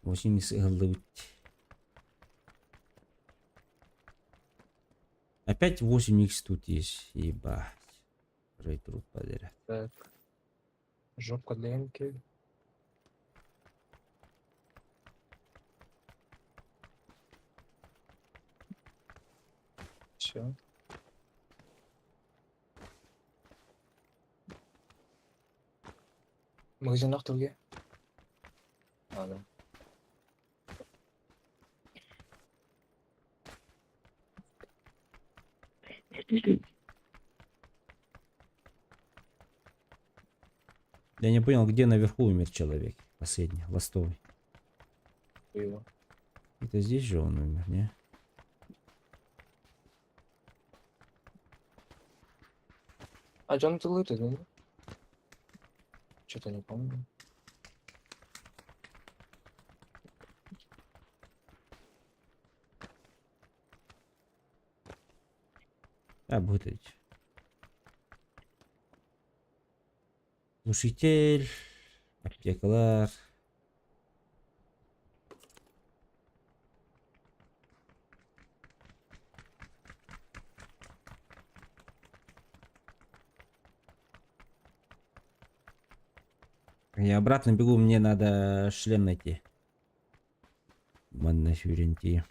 8х ылды бит. Опять 8х тут есть. Ебать. Рей труд подряд. Так. Жопка для Эмки. Все. Магазин ақтылге. Да. Я не понял, где наверху умер человек. Последний, ластовый. Его. Это здесь же он умер, не? А Джон ты лыты, да? Что-то не помню. Работать. Глушитель. Аптекалар. Я обратно бегу, мне надо шлем найти. Манна Фюренти.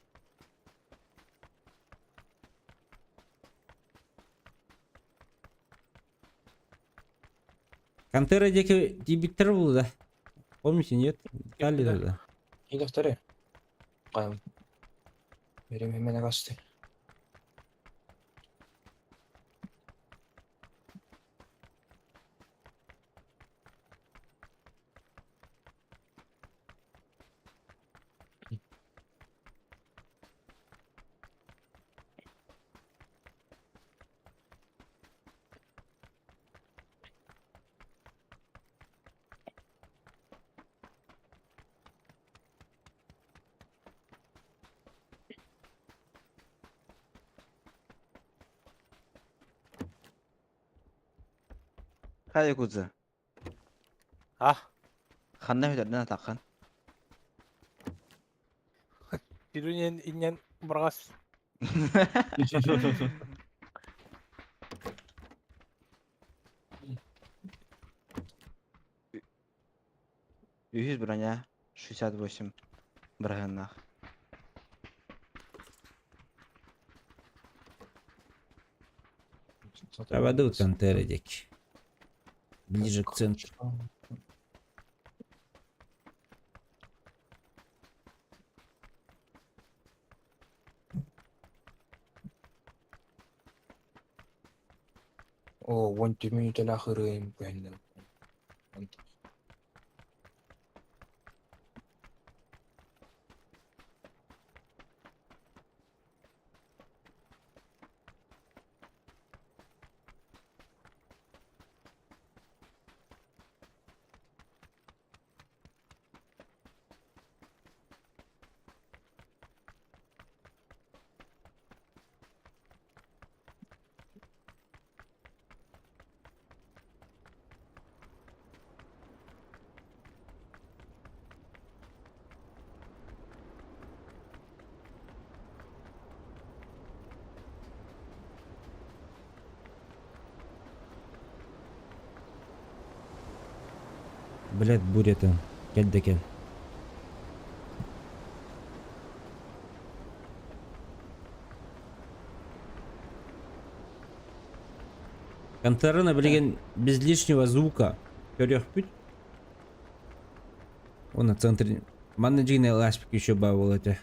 Кантера деки дебиттер был, да? Помните, нет? Дали Да. туда. И докторы. Қайым. Берем мен агасты. Hadi kuzu. Ah. Xanna hüderden atakan. Birinin inen bargas. 100 броня, 68 броганах. Проводут кантеры деки. Ближе к центру. О, вон тюрьму теля хырыем пенде. Блять, буря-то. Кель-да-кель. Контерына білген без лишнего звука. Көрек бүт. Оны центр... Манны жигіне лашпик еще ба болады.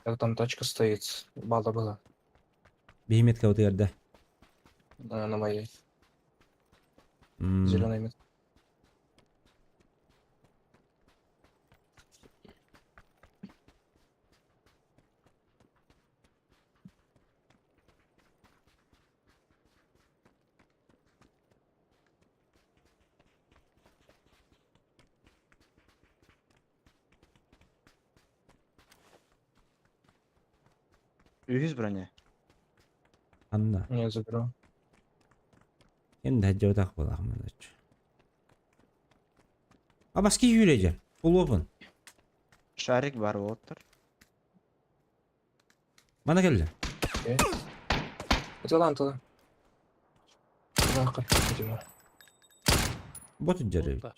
Как там тачка стоит? Бала была. Бейметка вот ерді. На моей. М, Зеленой метке. Үйіз броня. Анда. Не, заберу. Endi hajjavdaq bo'laqman. Abaski yürece. Full open. Шарик бар болыптыр. Bana geldi. Туда, туда. Туда, как видимо. Bot jarayı. Burada.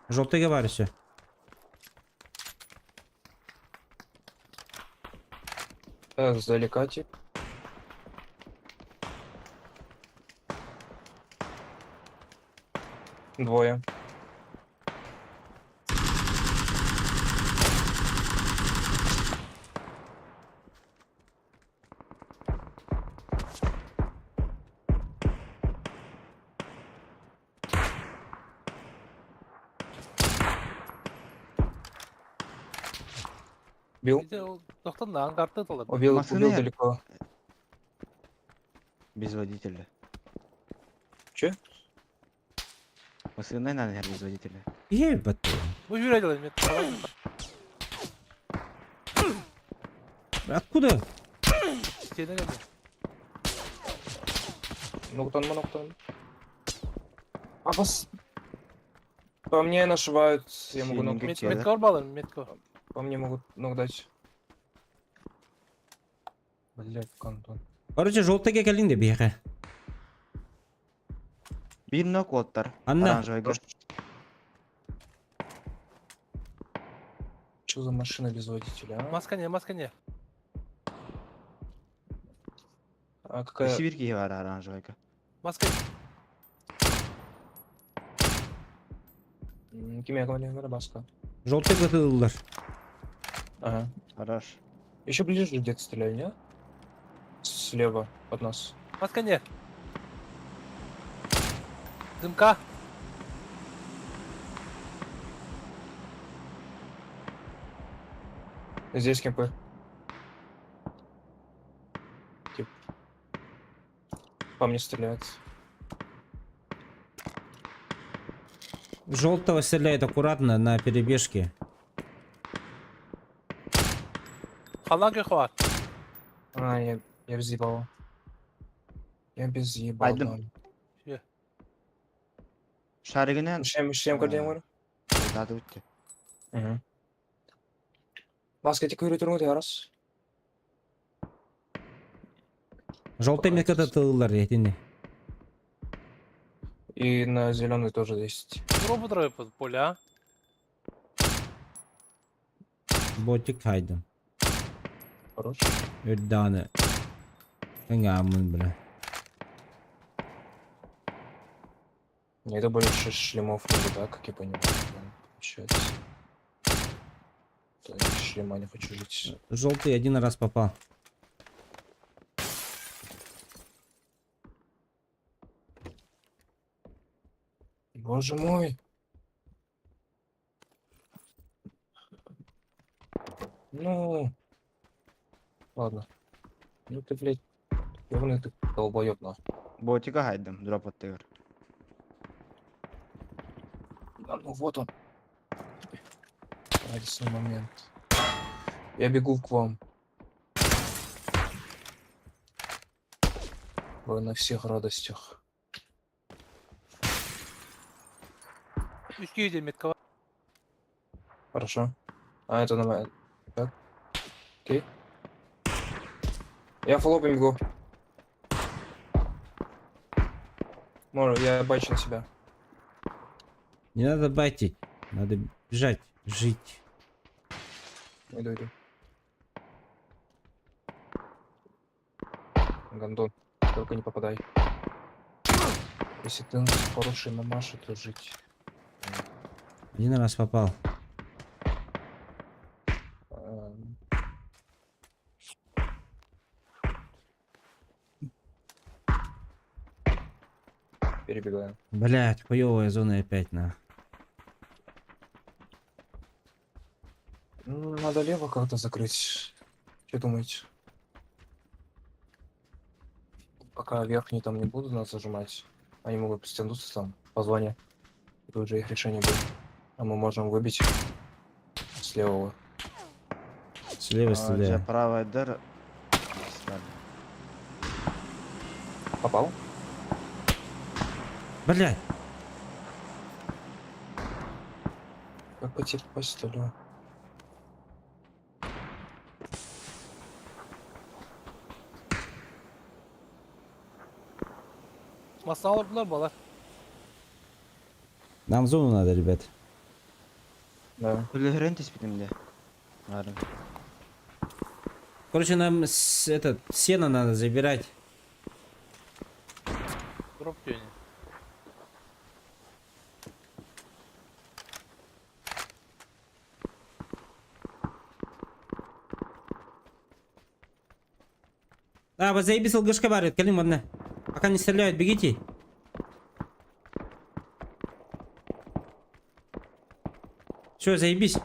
Желтыйга бар еще. Сдалека тип. Двое. Бил. Bir de o doktan da angartta da olabilir. Убил, Машина убил я- далеко. Без водителя. Че? Машина, наверное, без водителя. Ебать. Bu yürü dedim. Ya, falan. Откуда? Siteye geldi. Нуктон, нуктон. А бас. По мне нашивают, я могу Синий нокнуть. гель. Metko var mı alalım? Metko. По мне могут ног дать. Блять, кантон. Короче, желтыйга келдің де бияқа. Bir nok oldlar. Anna. Оранжевый. Что за машина без водителя, а? Maska ne? А какая? Сибирки var оранжевый. Maska. Кем говорю, Баска. Желтыйга тылдылар. Ага. Хорош. Еще ближе где-то стреляй, не? Слева от нас. Maska ne? Dımka. Здесь кемпы. Тип. По мне стреляют. Желтого стреляет аккуратно на перебежке. Halan kökü var. А, я без ебала. Я без ебала. Пойдем. Şargınen Шлем кардиан var. dadı bitti. Угу. Баска, тик yürütürüm yaras. Желтый меткада тылдылар етінде. И на зеленый тоже есть. Дропу дропу под поля. Ботик haydım. Хорош. Öddanı. Тыңамын бля. Это больше шлемов не да, как я понимаю. Получается. Да, я шлема не хочу жить. Желтый один раз попал. Боже мой. Ну. Ладно. Ну ты, блядь, ёбаный ты долбоёб, нахуй. Ботика haydım. Drop atıyor. Да ну вот он. Радостный момент. Я бегу к вам. Вы на всех радостях. 300 metka var. Хорошо. А это нормально. Так. Окей. Я флопом бегу. Может, я бачу на себя. Не надо байтить. Надо бежать. Жить. Иду. Гандон. Только не попадай. Если ты хороший мамаша, то жить. Один раз попал. Эм. Перебегаем. Блять, хуёвая зона опять на. Ну, надо лево как-то закрыть. Что думаете? Пока верхний там не буду нас зажимать. Они могут стянуться там по зоне. Это уже их решение будет. А мы можем выбить с левого. Слева Же стреляю. правая дыр. Попал? Блядь. Как по тебе попасть, что ли? Masal alırdılar balar. Нам в зону надо, ребят. Да. Үлгерен теспитимде. Арын. Короче, нам этот сено надо забирать. Drop diyor yine. Вот заебись ЛГшка барит, Калим, одна. Пока не стреляют, бегите. Все, заебись.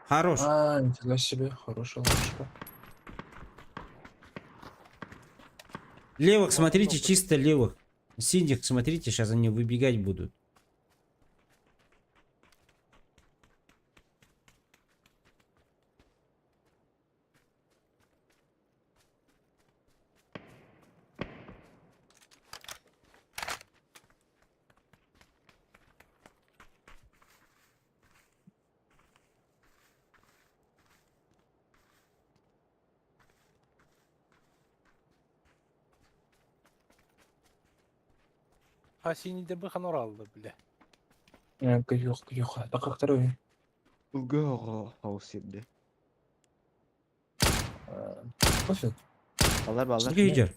Хорош. Нифига себе, хорошая ловушка. Левых смотрите, чисто левых. Синих смотрите, сейчас они выбегать будут. Ha seni de bir kanor aldı bile. Каюх. Это как второй. Үлгө хаусирде. Пофиг. Балар. Что идет?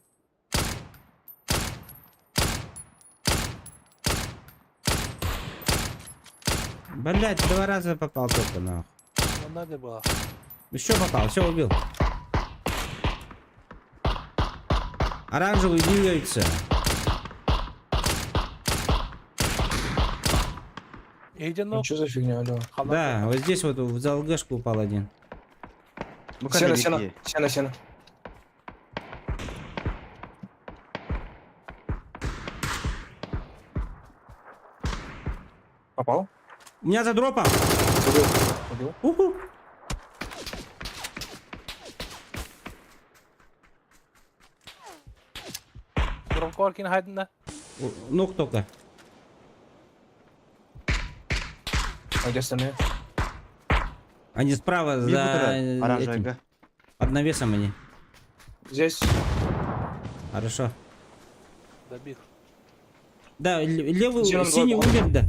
Блять, 2 раза попал только нахуй. Onlar da bu. Еще попал, все убил. Оранжевый двигается. Heyecan Ну yok. что за фигня, алё? Да, вот здесь вот в ЗЛГшку упал один. Сено. Попал? У меня за дропом. Убил. Уху. Drop korkin haydın da. Ног только. А где остальные? Они справа за этим, Оранжевый. под навесом они. Здесь. Хорошо. Добил. Да, левый, Зелёный синий двое, умер, да.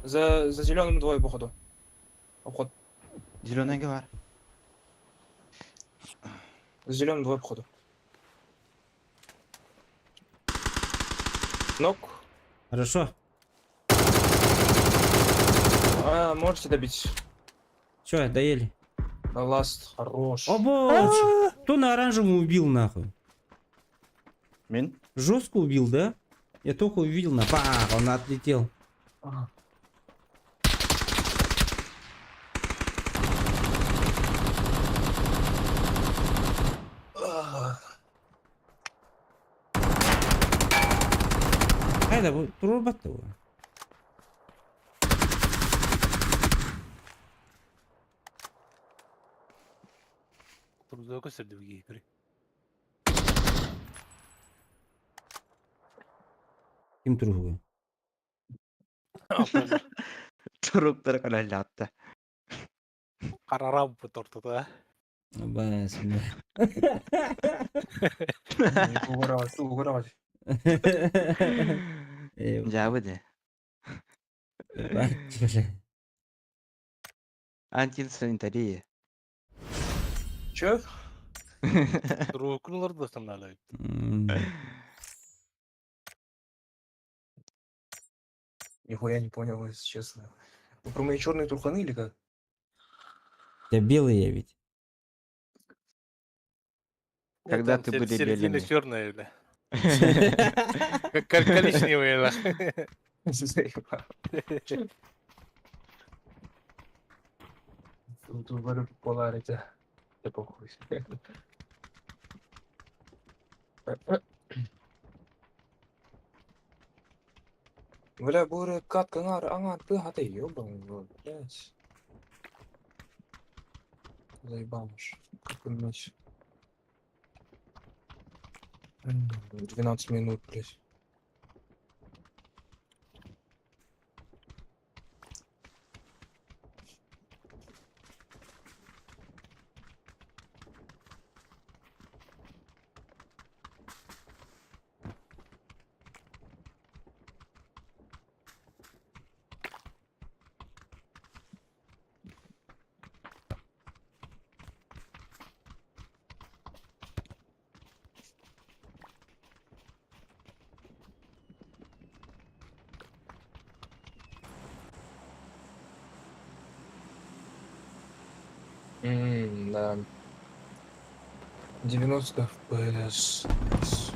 За зеленым двое, походу. Обход. Зеленый var. За зеленым двое, походу. Нок. Хорошо. Можете добить. Че, доели? На ласт. Хорош. О боже! Кто на оранжевом убил нахуй? Мен? Жестко убил, да? Я только увидел на бах, он отлетел. Ага. Hayda bu turbat da bu. Turda gösterdi bir giyipiri. Kim turgu? Туруктар каналатта. Kararab bu tortada. Бас, бля. Угоравать. Жабыды. Ебать, бля. Антисанитария. Чё? Turuklular da sanarlar. Да. Нихуя не понял, если честно. Вы про мои черные турханы или как? Я белый я ведь. Когда ты были Середина белыми. черная или. Как коричневая. Тут говорю поларите. Да похуй. Бля, буры катка аңар ты хаты ёбаный в рот, блядь. Заебал уж. Какой мяч. 12 минут, блядь. Да. 90 FPS. Nice.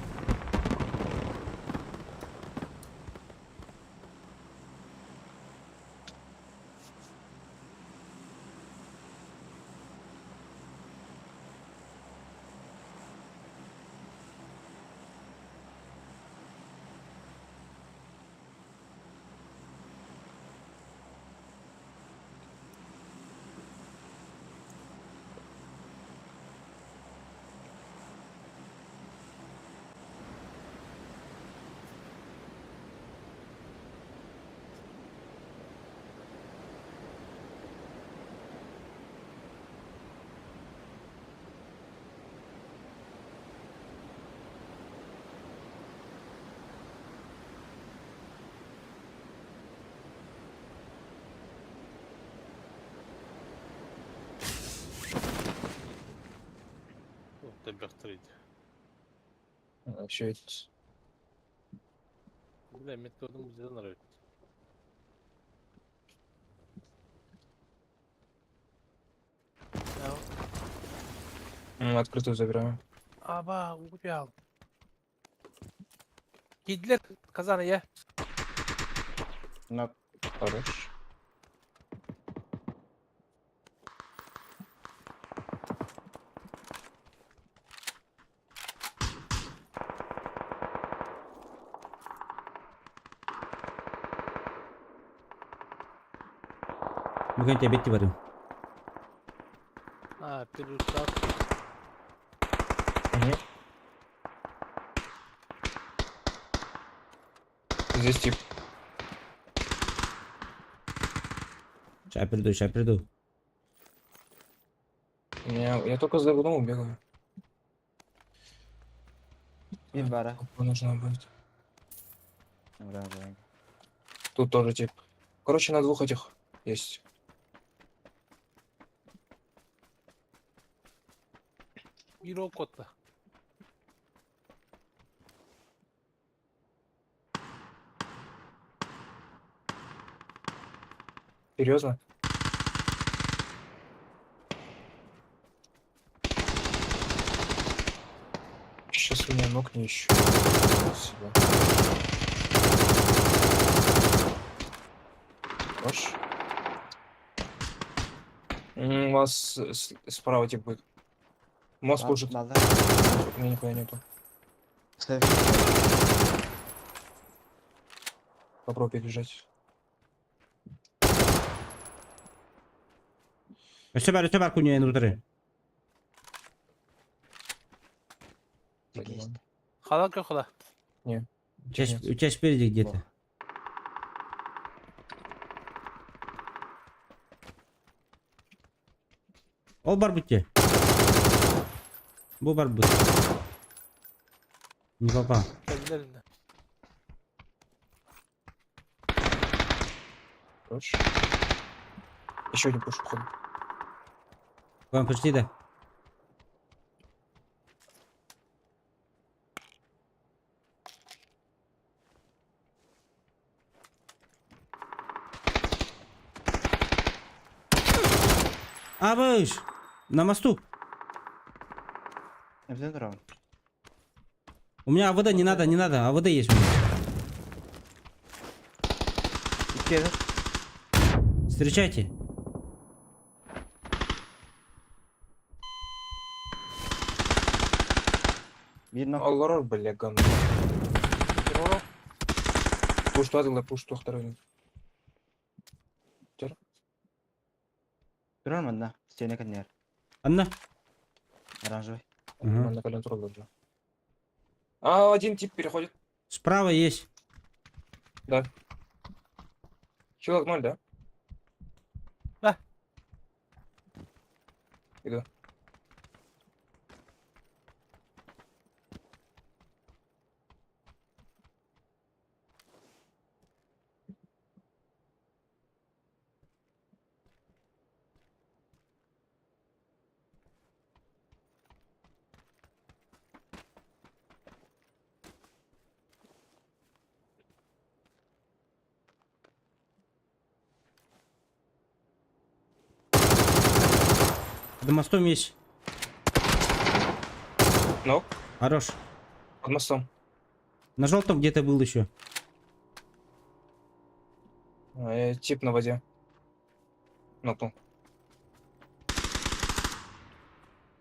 Температурить. Вообще это... Бля, мне кто-то музей нравится. Открытую забираю. Аба, убил. Гитлер, казаны, я. Но Хорош. Bugün tebekki varım. А, перестав. Мгм. Здесь тип. Сейчас приду. Я только за дому бегаю. bir bara. Кнопка нужна будет. Bra. Тут тоже тип. Короче, на двух этих есть. Бiro котта. Серьезно? Сейчас меня ног не ищу. Спасибо. Хорош. У вас справа тип будет. Мост служит. Balda. У меня нихуя нету. Sev. Попробуй перебежать. Üste ver kunyaya nurları. Есть. Халак хала. Нет. 3 впереди где-то. Ол бар bütçe. Bu var bu. Не попал. Kendilerinde. Хорош. Еще один пуш уходит. К вам пришли, да? Абыш! На мосту. Evden duralım. У меня АВД не надо. АВД есть у меня. İki eder. Встречайте. Bir nok. Аллар, бля, говно. Терроров. Пуш туда, пуш туда второй. Durur mu da? Seni kan yer. Анна? Оранжевый. Ага. На контроль уже. А, один тип переходит. Справа есть. Человек 0, да? Да. Иду. За мостом есть. Ну, Хорош. под мостом. На желтом где-то был еще. Тип на воде. Нокнул.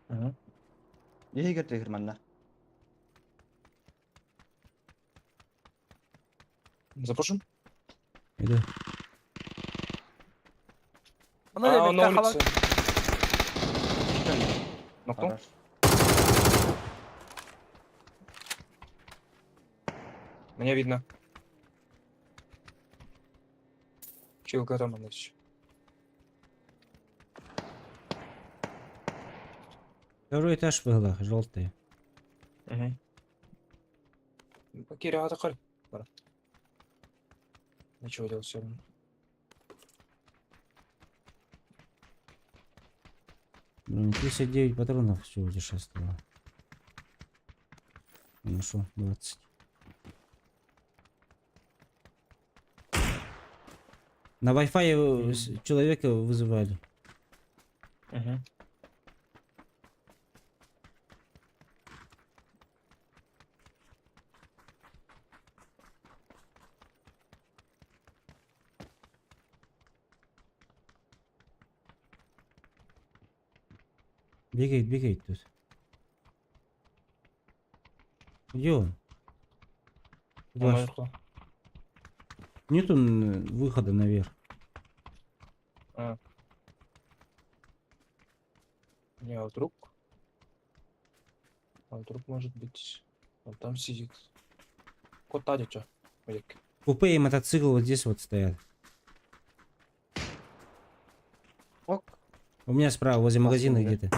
Угу. Егер тегерманна. Запушим? Иду. Она Он на yemek улице. halak. Нокнул. Хорош. Меня видно. Чилка там она еще. Второй этаж была, желтый. Угу. Кири атакар. Ничего делать все равно. Блин, 59 патронов всего лишь осталось. Нашел 20. На Wi-Fi человека вызывали. Угу. Бегает тут. Где он? Он Ваш. наверху. Нет выхода наверх. Не, а вдруг? А вдруг может быть... Он там сидит. Кот Тадича. Купе и мотоцикл вот здесь вот стоят. Ок. У меня справа, возле магазина Посмотри. где-то.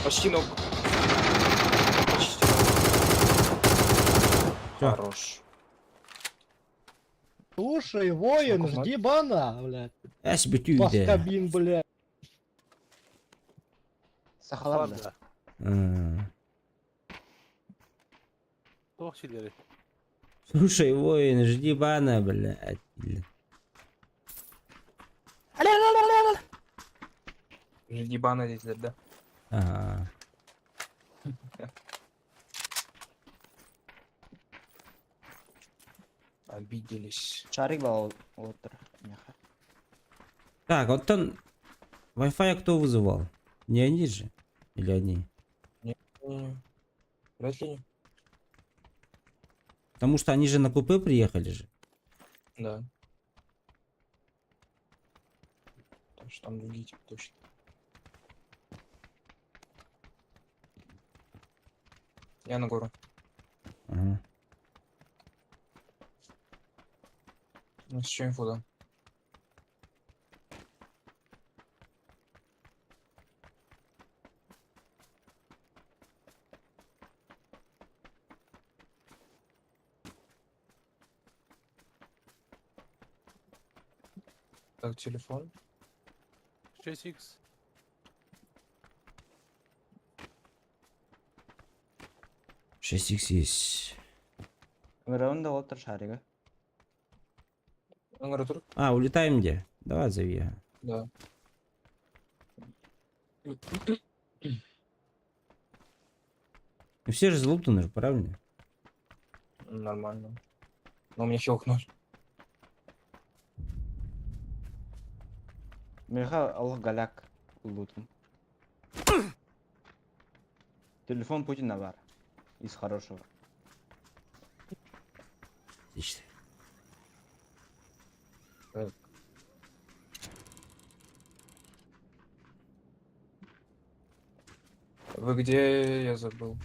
Почти ног. Почти. Чё? Хорош. Слушай, воин, Сколько жди бана, блядь. Я себе тюй, Бас да. кабин, блядь. Сахалабда. Farda. А. Çok şeyleri. Слушай, воин, жди бана, блядь. Жди бана здесь, да? Ага. Обиделись. Шарик был утро. Так, вот там Wi-Fi кто вызывал? Не они же? Или они? Вряд ли не. Потому что они же на купе приехали же. Да. Так что там другие типа точно. Я на гору. Ага. Ну, еще инфу, да. Так, телефон. 6x. Шесть икс есть. Раунда утро шарика. Ангар. А, улетаем где? Давай зови. Да. И все же залутаны же, правильно? Нормально. Но у меня хилк 0. Меха Аллах галяк лутом. Телефон Путина бар. Из хорошего. Отлично. Вы где? Я забыл.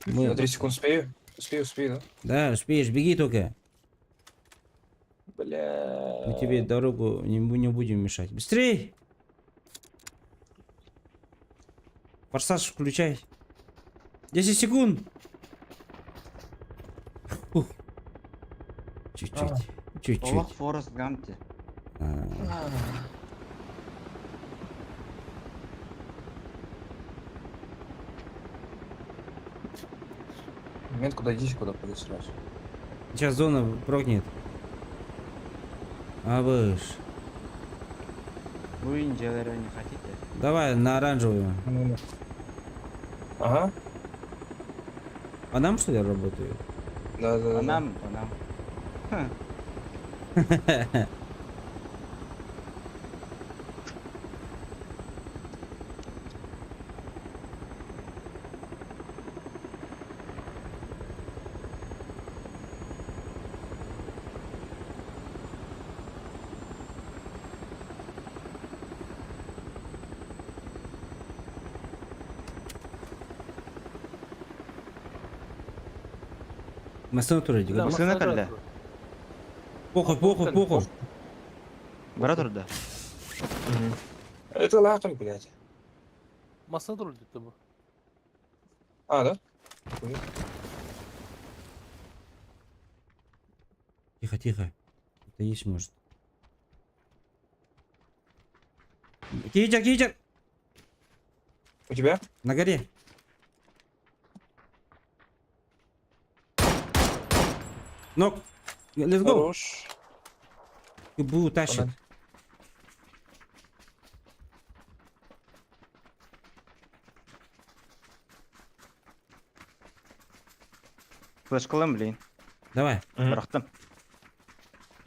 Мы- На 3 секунд успею? Успею, да? Да, успеешь, беги только. Бля. Мы тебе дорогу не будем мешать. Быстрей! Форсаж включай. 10 секунд. Ух. Чуть-чуть. А. Чуть-чуть. Олах Форест Гампте. А, Момент, куда идите, куда пойдешь сразу. Сейчас зона прогнет. А выш. Вы инженера не хотите? Давай на оранжевую. Ну. Ага. А нам что ли работают? Да. По нам. Ха. Масына тура Да, дегенде. Масына масына калда? тура. Похуй. Бара турда. Это лакры, блядь. Масына тура дейді бұл. А, да? Тихо. Это есть может. Кичер. У тебя? На горе. Нок. Let's go. Хорош. КБУ тащит. Погнали. Флеш кылым, блин. Давай. Бырақтым.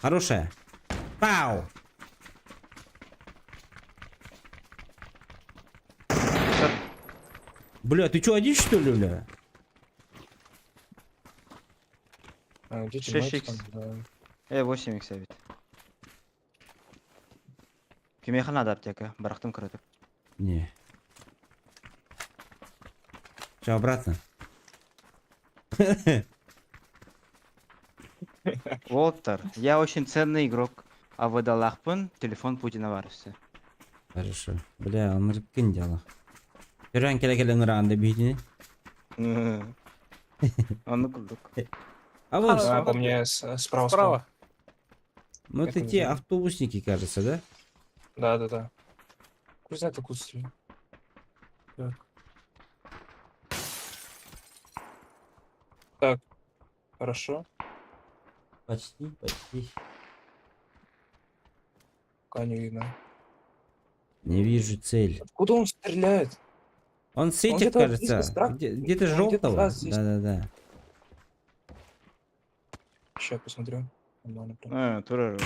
Хорошая. Пау. Бля, ты чё, один что ли, бля? А, где 6х. тиммейт там? 8х бит. Кемехана аптека. Бырақтым кірдік. Не. Все, обратно. Волтер, я очень ценный игрок. А выдалахпын, телефон Путина бар все. Хорошо. Бля, он рыккин дело. Иран келе ыңырағанда бейтіне. Он курдук. А вот, А, по мне справа. Справа. ну это это не те знаю. автобусники, кажется, да? Да. Хуй знает, откуда стреляю. Так. Хорошо. Почти. Пока не видно. Не вижу цель. Куда он стреляет? Он с этих, где-то кажется, близко, страх. где-то Он где-то желтого. сразу здесь. Да. Сейчас посмотрю. Нормально прям. Турар.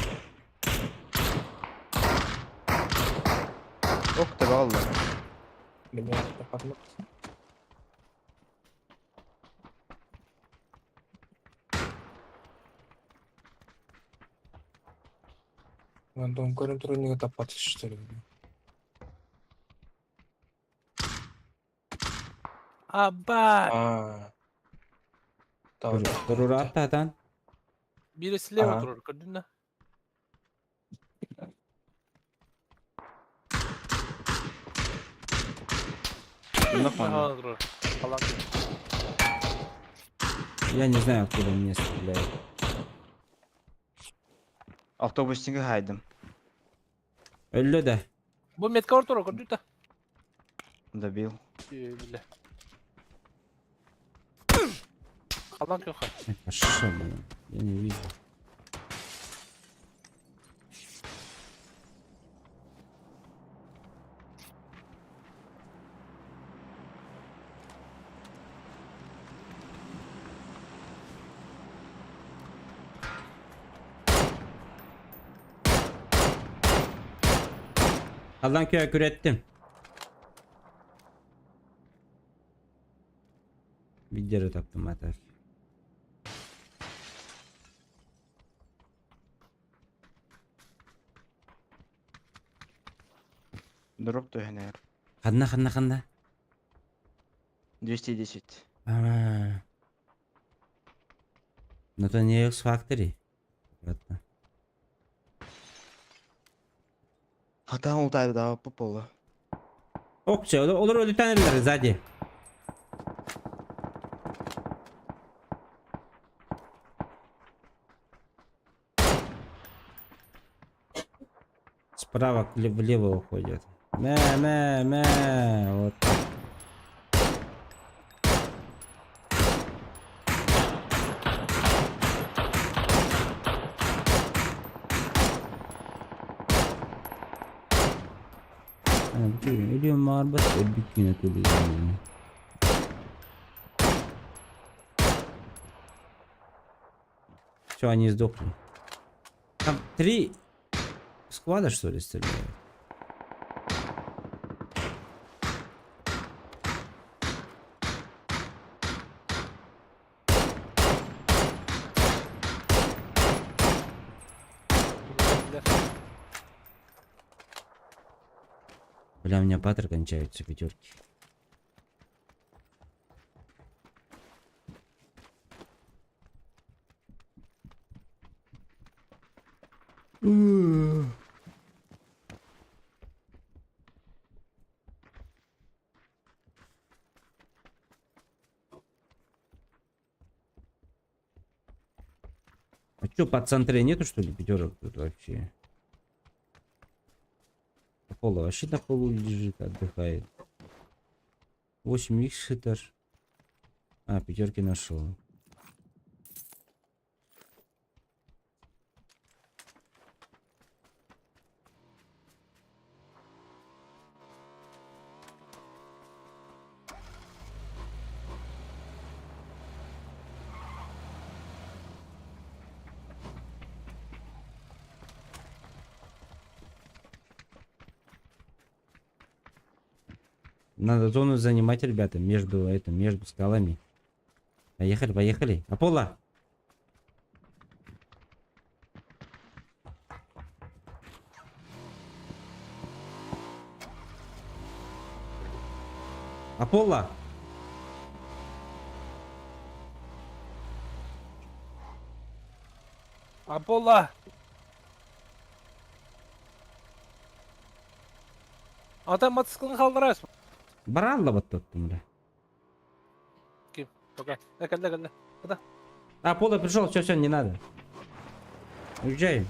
Ох ты, валла. Блядь, попадло. Ладно, он корректор не топаться, что ли? Аба! А. Там. Турура аттатан. Biri слева Ага. тұрыр, көрдің бе? Ага, тұрыр. Қалан кел. Я не знаю, откуда мне стреляют. Автобустинге хайдым. Өлі да. Бұл метка бар тұрыр, көрдің бе? Добил. Бля. Қалан кел қай. Пошел, блин. Я не вижу. Kaldan köye ürettim. Videoda taptım atak. Дроп то генер. Қанна. 210. Ну то не X-Factory. Понятно. Хатан ултайды да по полу. Окча, олар өлі тәнерлер сзади. Справа влево уходят. Вот так. Ölüyorum mağar bas öldük yine türlü. Все, они сдохли. Там 3 сквада, что ли, стреляют? Бля, у меня патры кончаются, пятерки. А чё, по центре нету, что ли, пятерок тут вообще? Пола вообще на полу лежит, отдыхает. 8 х этаж. А, пятерки нашел. Надо зону занимать, ребята, между скалами. Поехали, поехали. Аполло! Аполло! Аполло! Ата мотоциклын қалдырасың. Баралла вот тот, бля. Ким? Пока. Кәлді. Аполло пришел, все, не надо. Уезжаем.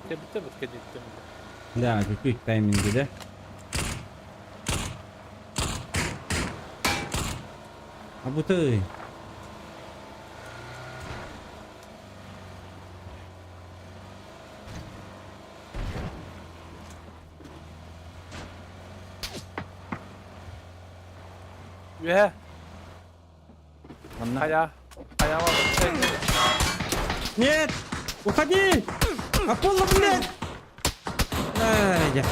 Бітті біткенде. Да, чуть-чуть тайминги, да? Абутай. Е, Анна. Қаяма. Нет! Уходи! Аполло, блядь! Ай,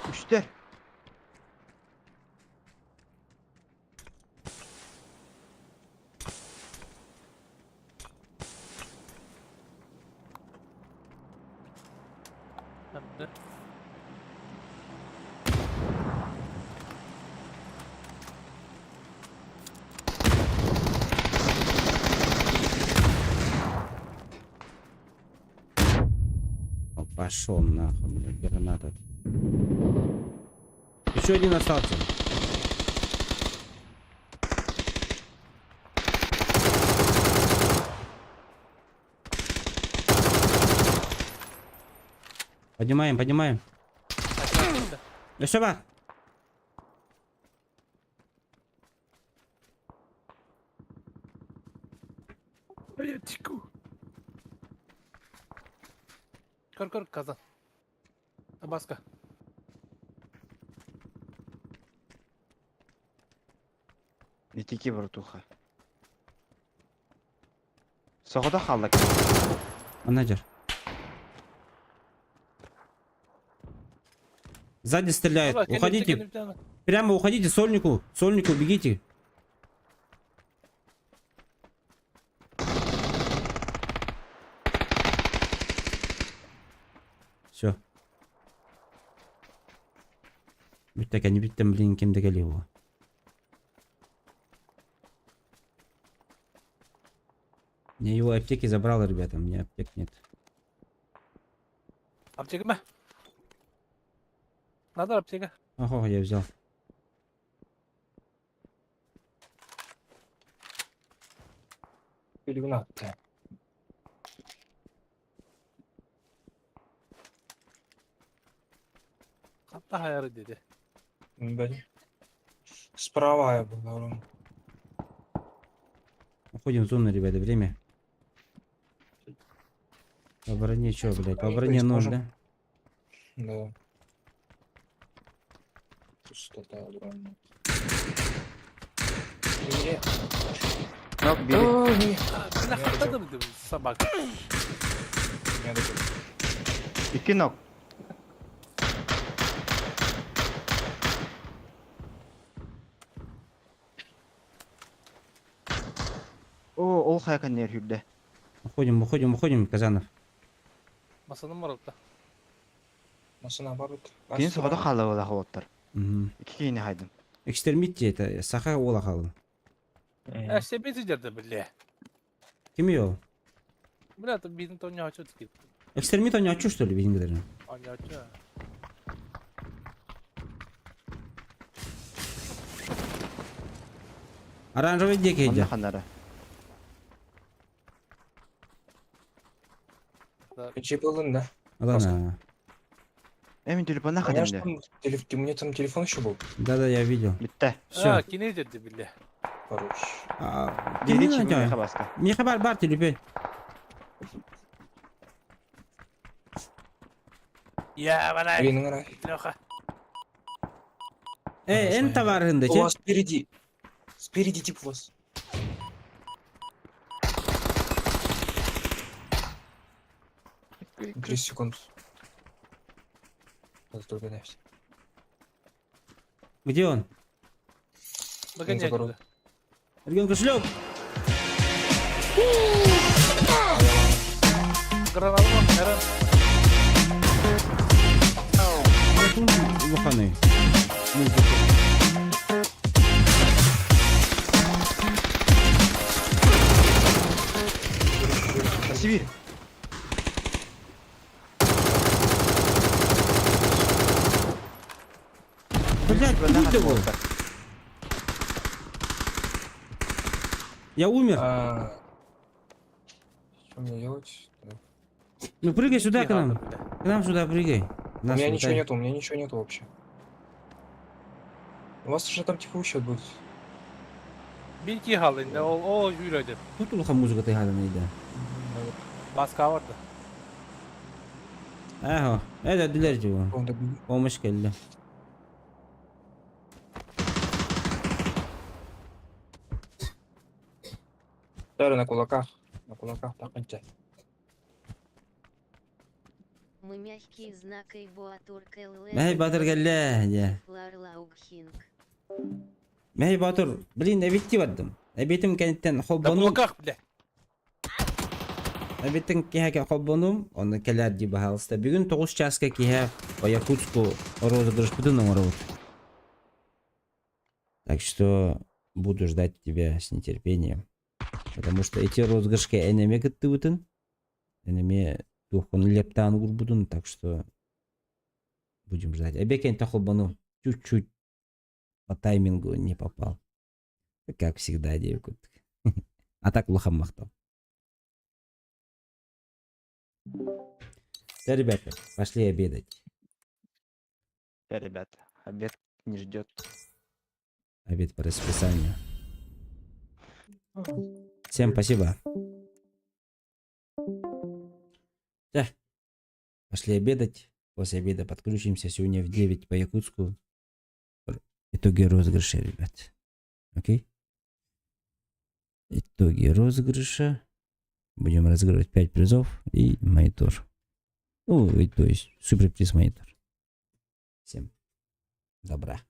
Üçte. Пошел нахуй, блядь, граната. Еще один остался. Поднимаем. Еще ба. Я теку. Кор, казан. Абаска. Не теки, братуха. Соғыда қалдық. Анадер. Сзади стреляют. Уходите. Прямо уходите, сольнику. Сольнику бегите. Бүттәк не биттем, блин, кемде келе bu. Я его аптеки забрал, ребята, у меня аптек нет. Аптека ма? Надо аптека. Ого, я взял. Көлігін атты. Hatta hayarı dedi. Блин. Справа я был, говорю. Уходим в зону, ребята, время. По броне что, блядь? По броне 0, да? Да. Пустота огромная. Или... Nok biri. О, не. Ne hatta mı sabah? Не надо. 2 nok. Ол хайкан нер хүрдө. Уходим, Казанов. Masanın var orada. Машина барбыт. Кийин согодо калып ала хоттор. Мгм. 2 кийини хайдым. Экстермитте это саха ола қалды. Eşte bizi de bile. Kim yo? Бля, это bizim тоня açıyor ki. Экстермит он не очу, что ли, видимо, Anya açıyor. Оранжевый дек Онда идет. ханары. Чип алдın да. Ладно. Эмин телефонна У меня ж хадымды. там у меня там телефон еще был. Да, я видел. Битте. Все. Ha, kine dedi bile. Хорош. Дири Кемнен чимге айтайын? хабаска. Мне хабар бар телефон. Ya bana. Блин, играй. Леха. En товарында, У че? вас спереди. Спереди тип у вас. — 30 секунд. Раздрогайся. Где он? Догоняй заборол. туда. Регион кошелек. Гранату Эрен. Лоханы. Сибирь. Блядь, Телефонна путь его. хадым. Я умер. Что мне делать? Ну прыгай сюда к нам. Бля. К нам сюда прыгай. У Нас меня ничего лутай. нету, у меня ничего нету вообще. У вас уже там типа счет будет. Bir iki halinde o yürüdü. Тут улха музыка ты гадана иде. Baska vardı. Ага. Это дилер его. Он добил. Помощь келdi. Даже на кулаках. На кулаках так хотя. Мы мягкий знак и буатурк Мәй батыр келді. Я. Ларлаукхинг. Мәй батыр. Блин, әбетті бардым. Әбетім кәнеттен Da холбаным. bulakak bile. Әбеттің кеһәке холбаным. Оны келер ди бахалыста. Бүгін 9 часка кеһә по Якутску розыгрыш бүтін оңырауд. Так что буду ждать тебя с нетерпением. Потому что эти розыгрышки энеме кытты бүтін. Энеме тухын лептан ур бүтін. Так что будем ждать. Әбекен холбану чуть-чуть по таймингу не попал. Как всегда, девку. А так лохом махтал. Все, ребята, пошли обедать. Ребята, обед не ждет. Обед по расписанию. Всем спасибо. Да. Пошли обедать. После обеда подключимся сегодня в 9 по Якутску. Итоги розыгрыша, ребят. Окей? Итоги розыгрыша. Будем разыгрывать 5 призов и монитор. Ну, и, то есть суперприз монитор. Всем добра.